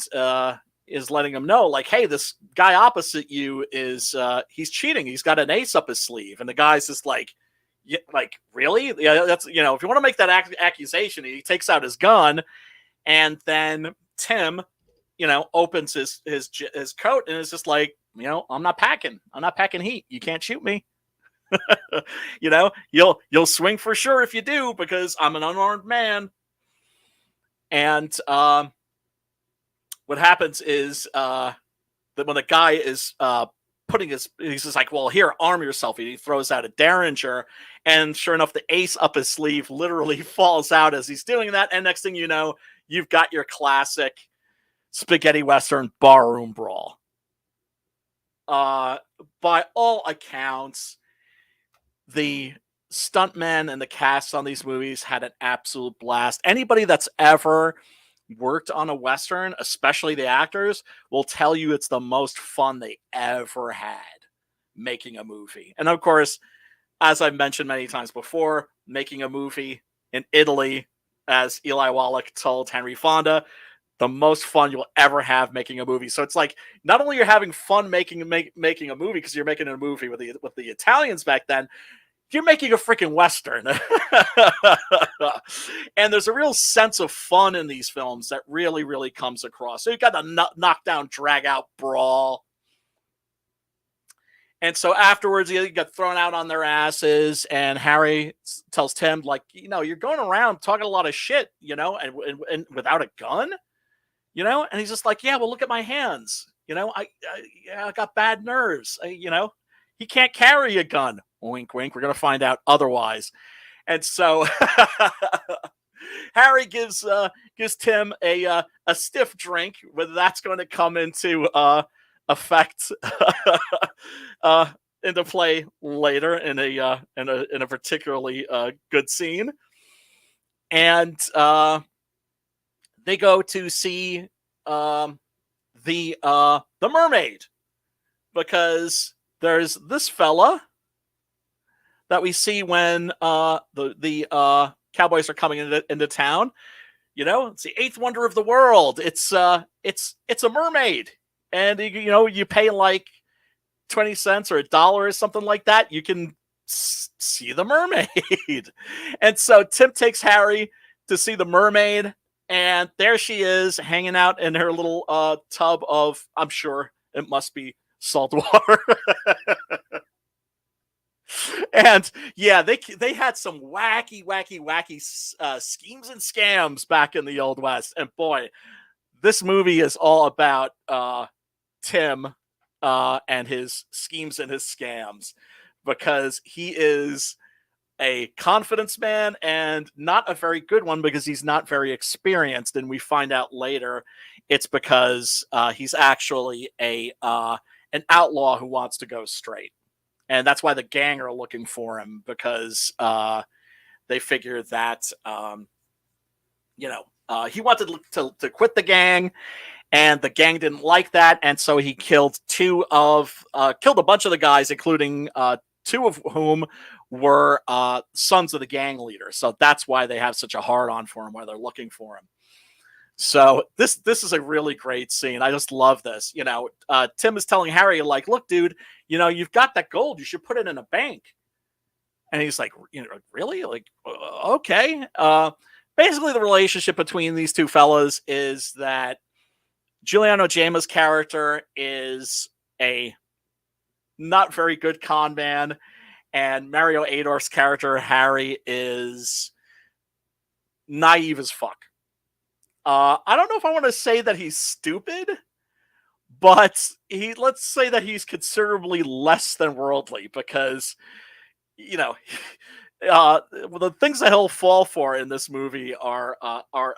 is letting him know, like, hey, this guy opposite you is he's cheating. He's got an ace up his sleeve, and the guy's just like, yeah, like, really? Yeah, that's, if you want to make that accusation, he takes out his gun, and then Tim, opens his coat and is just like, I'm not packing heat. You can't shoot me. You'll swing for sure if you do, because I'm an unarmed man. And what happens is that when the guy is he's just like, well, here, arm yourself. He throws out a Derringer, and sure enough, the ace up his sleeve literally falls out as he's doing that. And next thing you know, you've got your classic spaghetti western barroom brawl. By all accounts, the stuntmen and the cast on these movies had an absolute blast. Anybody that's ever worked on a western, especially the actors, will tell you it's the most fun they ever had making a movie. And of course, as I've mentioned many times before, making a movie in Italy, as Eli Wallach told Henry Fonda, the most fun you'll ever have making a movie. So it's like, not only you're having fun making a movie because you're making a movie with the Italians back then, you're making a freaking western. And there's a real sense of fun in these films that really, really comes across. So you've got the knockdown, drag out brawl. And so afterwards, you get thrown out on their asses, and Harry tells Tim, like, you're going around talking a lot of shit, and without a gun, and he's just like, yeah, well, look at my hands. I got bad nerves. He can't carry a gun. Wink, wink. We're going to find out otherwise. And so Harry gives Tim a stiff drink, whether that's going to come into effect into play later in a particularly good scene. And they go to see the mermaid, because there's this fella that we see when the cowboys are coming into town. It's the eighth wonder of the world. It's a mermaid, and you pay like 20 cents or $1 or something like that. You can see the mermaid. And so Tim takes Harry to see the mermaid, and there she is hanging out in her little tub of, I'm sure it must be salt water. And yeah, they had some wacky schemes and scams back in the Old West. And boy, this movie is all about Tim and his schemes and his scams, because he is a confidence man, and not a very good one, because he's not very experienced. And we find out later it's because he's actually an outlaw who wants to go straight. And that's why the gang are looking for him, because they figure that, he wanted to quit the gang, and the gang didn't like that. And so he killed a bunch of the guys, including two of whom were sons of the gang leader. So that's why they have such a hard on for him, why they're looking for him. So this is a really great scene. I just love this. Tim is telling Harry, like, look, dude, you've got that gold. You should put it in a bank. And he's like, really? Like, okay. Basically, the relationship between these two fellas is that Giuliano Gemma's character is a not very good con man, and Mario Adorf's character, Harry, is naive as fuck. I don't know if I want to say that he's stupid, but let's say that he's considerably less than worldly, because, the things that he'll fall for in this movie are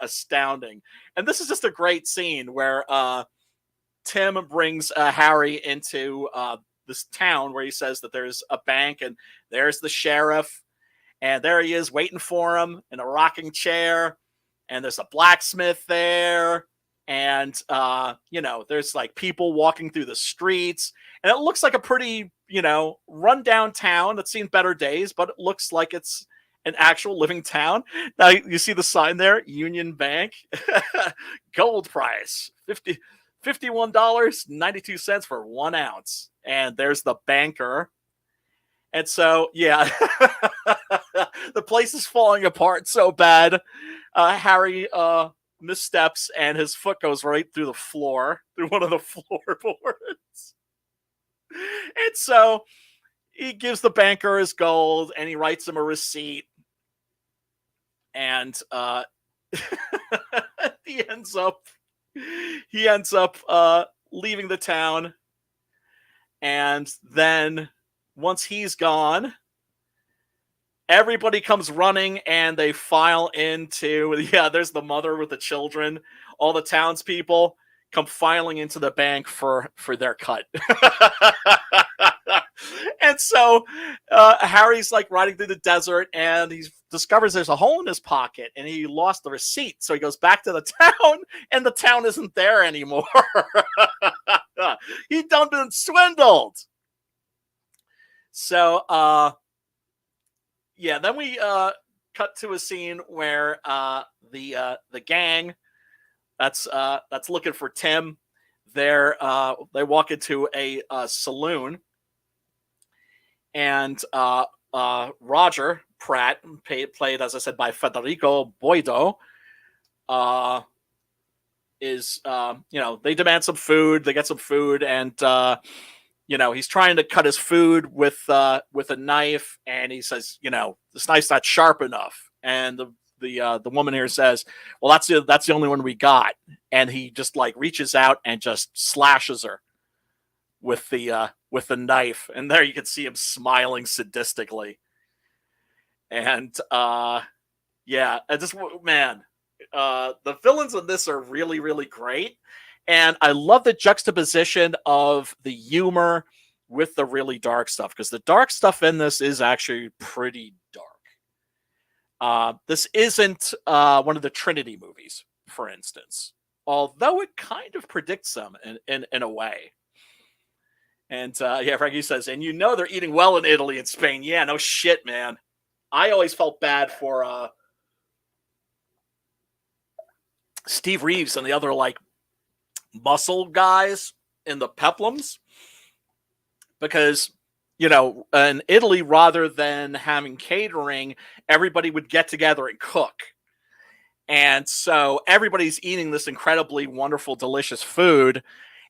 astounding. And this is just a great scene where Tim brings Harry into this town where he says that there's a bank, and there's the sheriff, and there he is waiting for him in a rocking chair. And there's a blacksmith there, and there's like people walking through the streets, and it looks like a pretty run down town that's seen better days, but it looks like it's an actual living town. Now you see the sign there, Union Bank, gold price $51.92 for 1 ounce, and there's the banker. And so, yeah, the place is falling apart so bad. Harry missteps, and his foot goes right through the floor, through one of the floorboards. And so he gives the banker his gold and he writes him a receipt. And he ends up leaving the town. And then once he's gone, everybody comes running and they file into, there's the mother with the children. All the townspeople come filing into the bank for their cut. And so Harry's like riding through the desert and he discovers there's a hole in his pocket and he lost the receipt. So he goes back to the town and the town isn't there anymore. He done been swindled. So, then we cut to a scene where the gang that's looking for Tim, they walk into a saloon, and Roger Pratt, played as I said by Federico Boido, is they demand some food, they get some food, and he's trying to cut his food with a knife, and he says, this knife's not sharp enough. And the woman here says, well, that's the only one we got. And he just like reaches out and just slashes her with the knife. And there you can see him smiling sadistically. And the villains in this are really, really great. And I love the juxtaposition of the humor with the really dark stuff, because the dark stuff in this is actually pretty dark. This isn't one of the Trinity movies, for instance, although it kind of predicts them in a way. And Frankie says, and they're eating well in Italy and Spain. Yeah, no shit, man. I always felt bad for Steve Reeves and the other like muscle guys in the peplums, because in Italy, rather than having catering, everybody would get together and cook, and so everybody's eating this incredibly wonderful, delicious food.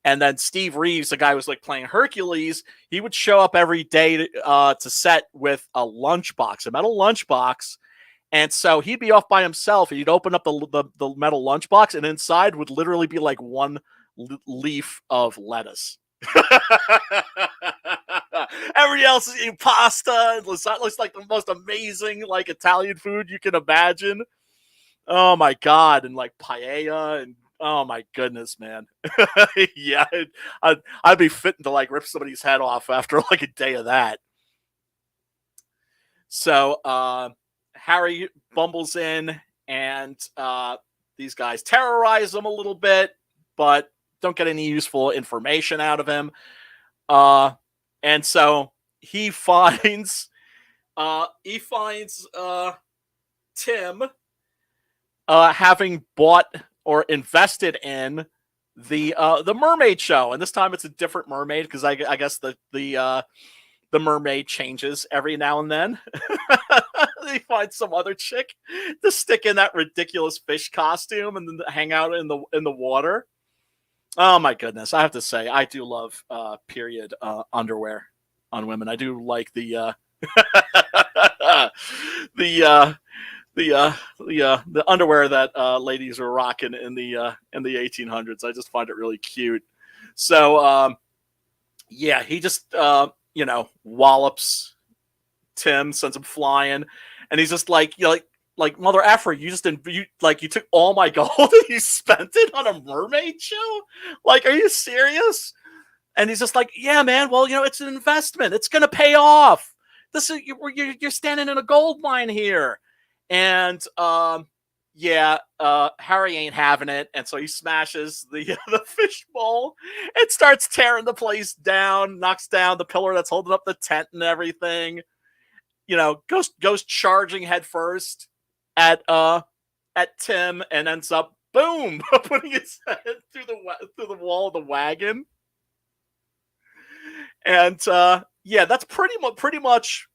And then Steve Reeves, the guy who was like playing Hercules, he would show up every day to set with a lunchbox, a metal lunchbox. And so he'd be off by himself. He'd open up the metal lunchbox, and inside would literally be like one leaf of lettuce. Everybody else is eating pasta. It looks like the most amazing like Italian food you can imagine. Oh my god, and like paella, and oh my goodness, man. Yeah, I'd be fitting to like rip somebody's head off after like a day of that. So Harry bumbles in, and these guys terrorize him a little bit, but don't get any useful information out of him. And so he finds Tim having bought or invested in the mermaid show, and this time it's a different mermaid, because I guess the mermaid changes every now and then. They find some other chick to stick in that ridiculous fish costume and then hang out in the water. Oh my goodness! I have to say, I do love period underwear on women. I do like the underwear that ladies were rocking in the 1800s. I just find it really cute. So he just wallops Tim, sends him flying, and he's just like mother effer, you took all my gold and you spent it on a mermaid show? Like, are you serious? And he's just like, yeah, man, well, it's an investment, it's gonna pay off. This is you're standing in a gold mine here. And Harry ain't having it, and so he smashes the fish bowl and starts tearing the place down, knocks down the pillar that's holding up the tent and everything. Goes charging headfirst at Tim, and ends up boom putting his head through the wall of the wagon. And that's pretty much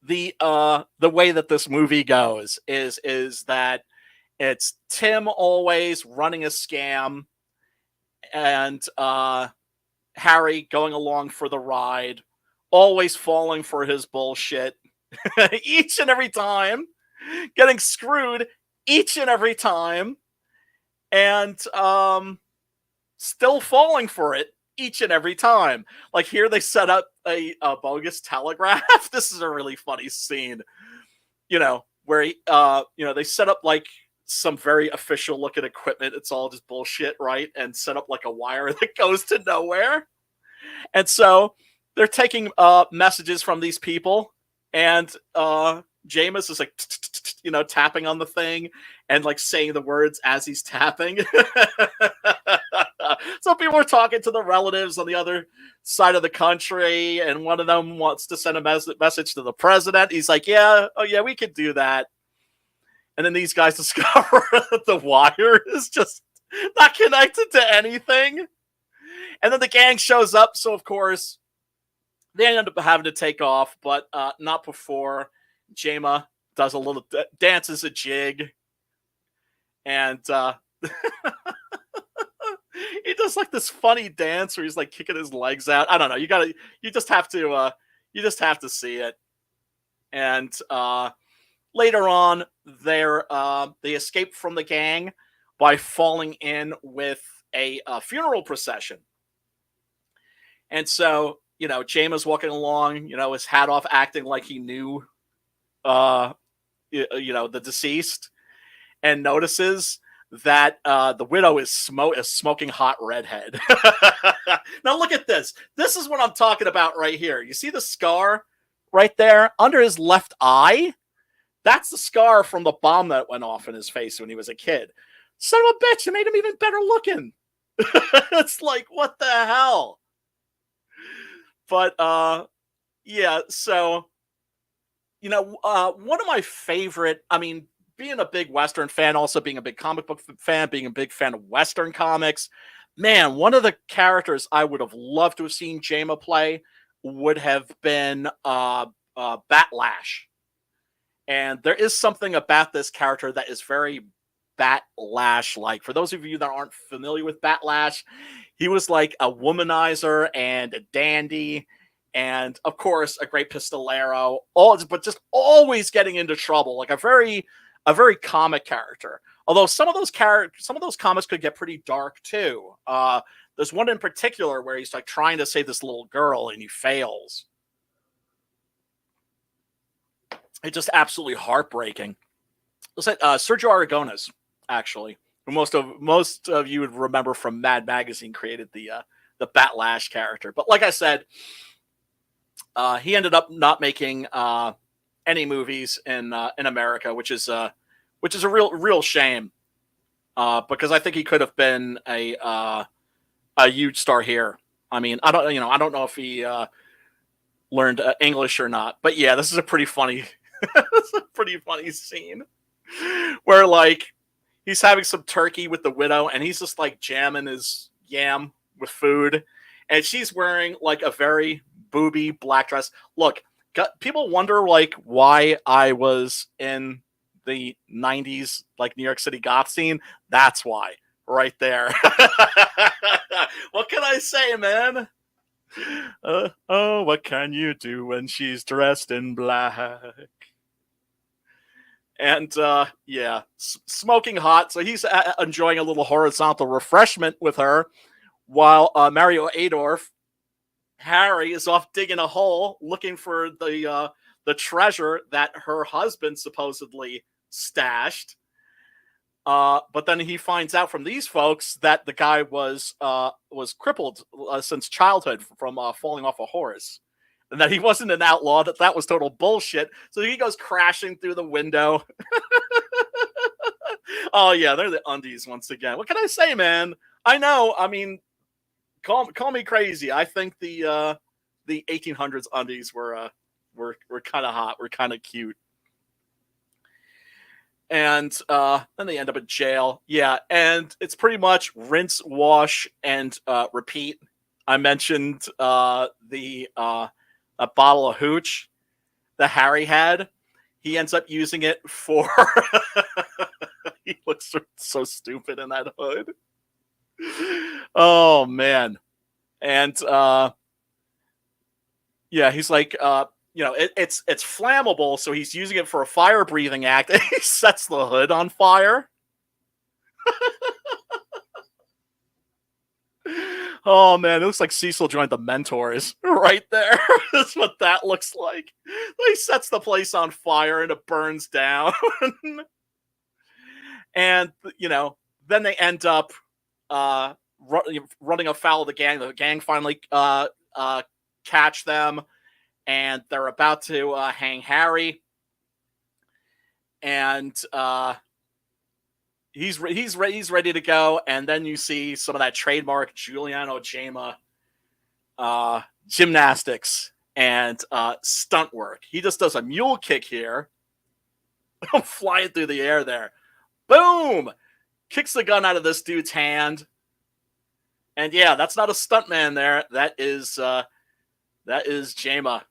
the way that this movie goes is that it's Tim always running a scam, and Harry going along for the ride, always falling for his bullshit each and every time, getting screwed each and every time, and still falling for it each and every time. Like here, they set up a bogus telegraph. This is a really funny scene, where they set up like some very official looking equipment. It's all just bullshit, right? And set up like a wire that goes to nowhere. And so they're taking messages from these people, and Jameis is like, tapping on the thing and like saying the words as he's tapping. So people are talking to the relatives on the other side of the country, and one of them wants to send a message to the president. He's like, yeah, we could do that. And then these guys discover that the wire is just not connected to anything. And then the gang shows up, so of course they end up having to take off, but not before Gemma does a little dances a jig, and he does like this funny dance where he's like kicking his legs out. I don't know. You just have to see it. And later on, they escape from the gang by falling in with a funeral procession. And so, Gemma's walking along, his hat off, acting like he knew, the deceased, and notices that the widow is a smoking hot redhead. Now look at this. This is what I'm talking about right here. You see the scar right there under his left eye? That's the scar from the bomb that went off in his face when he was a kid. Son of a bitch, it made him even better looking. It's like, what the hell? But yeah, so one of my favorite, being a big Western fan, also being a big comic book fan, being a big fan of Western comics, man, one of the characters I would have loved to have seen Gemma play would have been Batlash. And there is something about this character that is very Batlash-like. For those of you that aren't familiar with Batlash, he was like a womanizer and a dandy, and of course a great pistolero, but just always getting into trouble, like a very comic character. Although some of those comics could get pretty dark too. There's one in particular where he's like trying to save this little girl and he fails. It's just absolutely heartbreaking. Looks like Sergio Aragonés, actually, who most of you would remember from Mad Magazine, created the Batlash character. But like I said, he ended up not making any movies in America, which is a real shame, because I think he could have been a huge star here. I don't know if he learned English or not, but yeah, this is a pretty funny scene where like he's having some turkey with the widow and he's just like jamming his yam with food, and she's wearing like a very booby black dress. Look, people wonder like why I was in the 90s like New York City goth scene. That's why, right there. What can I say, man? Oh, what can you do when she's dressed in black? And yeah, smoking hot. So he's enjoying a little horizontal refreshment with her, while Mario Adorf, Harry, is off digging a hole looking for the treasure that her husband supposedly stashed. But then he finds out from these folks that the guy was crippled since childhood from falling off a horse, and that he wasn't an outlaw, that was total bullshit. So he goes crashing through the window. Oh yeah, they're the undies once again. What can I say, man? I know. Call me crazy. I think the 1800s undies were kind of hot. Were kind of cute. And then they end up in jail. Yeah, and it's pretty much rinse, wash, and repeat. I mentioned a bottle of hooch that Harry had. He ends up using it for... He looks so stupid in that hood. Oh, man. And yeah, he's like, it's flammable, so he's using it for a fire breathing act. And he sets the hood on fire. Oh man, it looks like Cecil joined the Mentors right there. That's what that looks like. He sets the place on fire and it burns down. And then they end up running afoul of the gang. The gang finally catch them, and they're about to hang Harry. And he's ready to go. And then you see some of that trademark Giuliano Gemma gymnastics and stunt work. He just does a mule kick here. I'm flying through the air there. Boom! Kicks the gun out of this dude's hand. And yeah, that's not a stuntman there. That is Gemma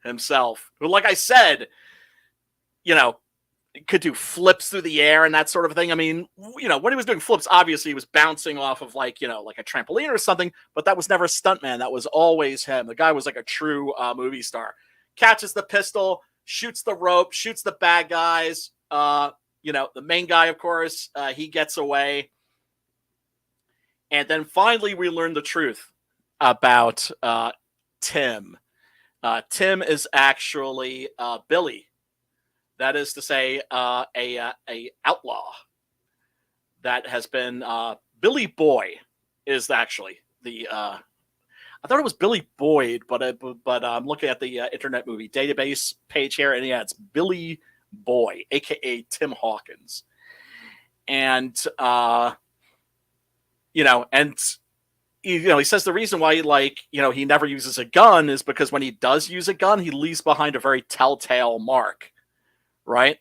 himself, who, like I said, could do flips through the air and that sort of thing. I mean, when he was doing flips, obviously he was bouncing off of like a trampoline or something, but that was never a stuntman. That was always him. The guy was like a true movie star. Catches the pistol, shoots the rope, shoots the bad guys. The main guy, of course, he gets away. And then finally we learn the truth about Tim. Tim is actually Billy. That is to say, a outlaw that has been Billy Boy is actually the. I thought it was Billy Boyd, but I'm looking at the Internet Movie Database page here, and yeah, it's Billy Boy, aka Tim Hawkins, and he says the reason why he never uses a gun is because when he does use a gun, he leaves behind a very telltale mark. Right,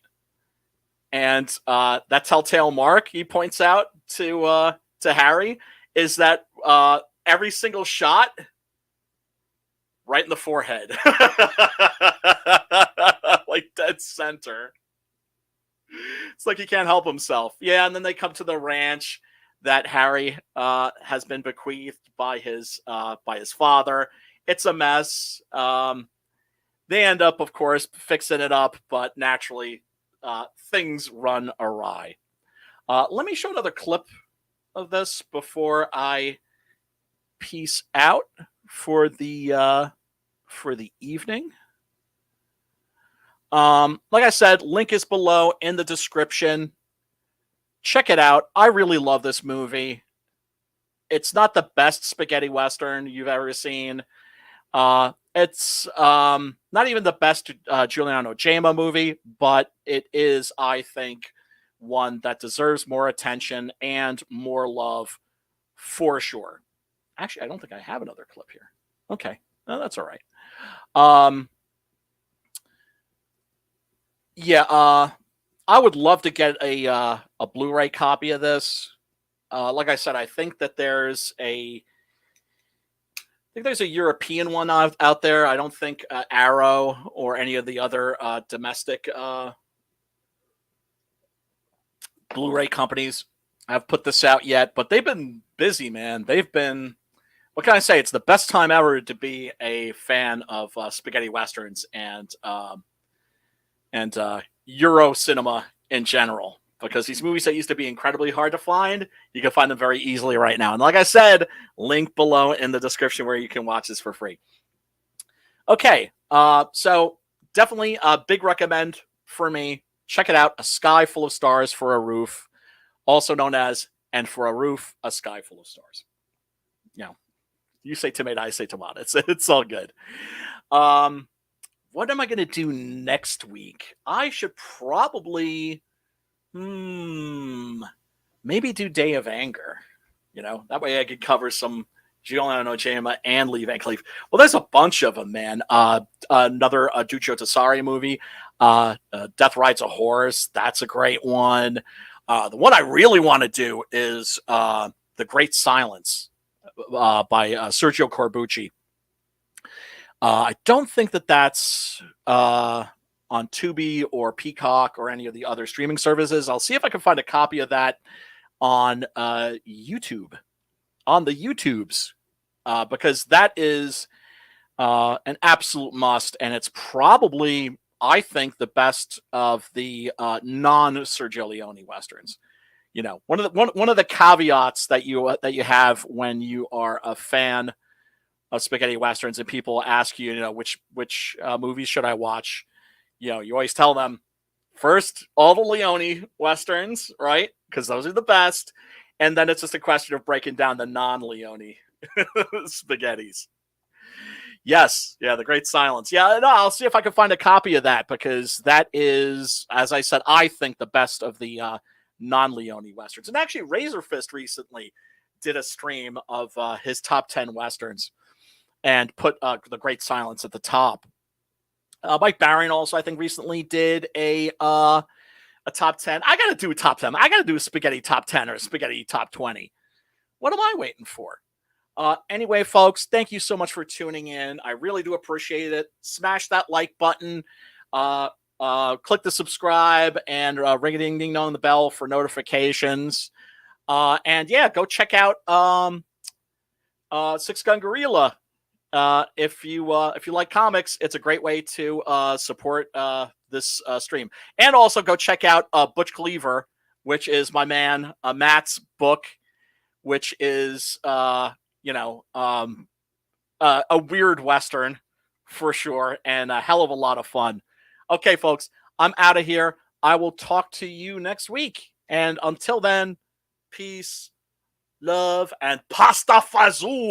and that telltale mark he points out to Harry is that every single shot, right in the forehead, like dead center. It's like he can't help himself. Yeah, and then they come to the ranch that Harry has been bequeathed by his father. It's a mess. They end up, of course, fixing it up, but naturally, things run awry. Let me show another clip of this before I peace out for the evening. Like I said, link is below in the description. Check it out. I really love this movie. It's not the best spaghetti western you've ever seen. It's not even the best Giuliano Gemma movie, but it is, I think, one that deserves more attention and more love for sure. Actually, I don't think I have another clip here. Okay, no, that's all right. I would love to get a Blu-ray copy of this. Like I said, I think that there's a European one out there. I don't think Arrow or any of the other domestic Blu-ray companies have put this out yet, but they've been busy, man. They've been, what can I say? It's the best time ever to be a fan of spaghetti westerns and Euro cinema in general, because these movies that used to be incredibly hard to find, you can find them very easily right now. And like I said, link below in the description where you can watch this for free. Okay, so definitely a big recommend for me. Check it out. A Sky Full of Stars for a Roof, also known as And for a Roof, A Sky Full of Stars. You say tomato, I say tomato. It's all good. What am I going to do next week? I should probably maybe do Day of Anger. That way I could cover some Giuliano Gemma and Lee Van Cleef. Well, there's a bunch of them, man. Another Duccio Tessari movie, Death Rides a Horse. That's a great one. The one I really want to do is The Great Silence by Sergio Corbucci. I don't think that's on Tubi or Peacock or any of the other streaming services. I'll see if I can find a copy of that on YouTube, on the YouTubes. because that is an absolute must, and it's probably, I think, the best of the non-Sergio Leone westerns. You know, one of the caveats that you have when you are a fan of spaghetti westerns, and people ask you, you know, which movies should I watch? You know, you always tell them first all the Leone westerns, right? Because those are the best, and then it's just a question of breaking down the non-Leone spaghettis. Yes, yeah, The Great Silence. Yeah, no, I'll see if I can find a copy of that, because that is, as I said, I think the best of the non-Leone westerns. And actually, Razor Fist recently did a stream of his top 10 westerns and put The Great Silence at the top. Mike Barron also, I think, recently did a top 10. I got to do a top 10. I got to do a spaghetti top 10 or a spaghetti top 20. What am I waiting for? Anyway, folks, thank you so much for tuning in. I really do appreciate it. Smash that like button. Click the subscribe and ring-a-ding-ding on the bell for notifications. And yeah, go check out Six Gun Gorilla. If you like comics, it's a great way to support this stream. And also go check out Butch Cleaver, which is my man Matt's book, which is a weird Western for sure, and a hell of a lot of fun. Okay, folks, I'm out of here. I will talk to you next week. And until then, peace, love, and pasta fazool.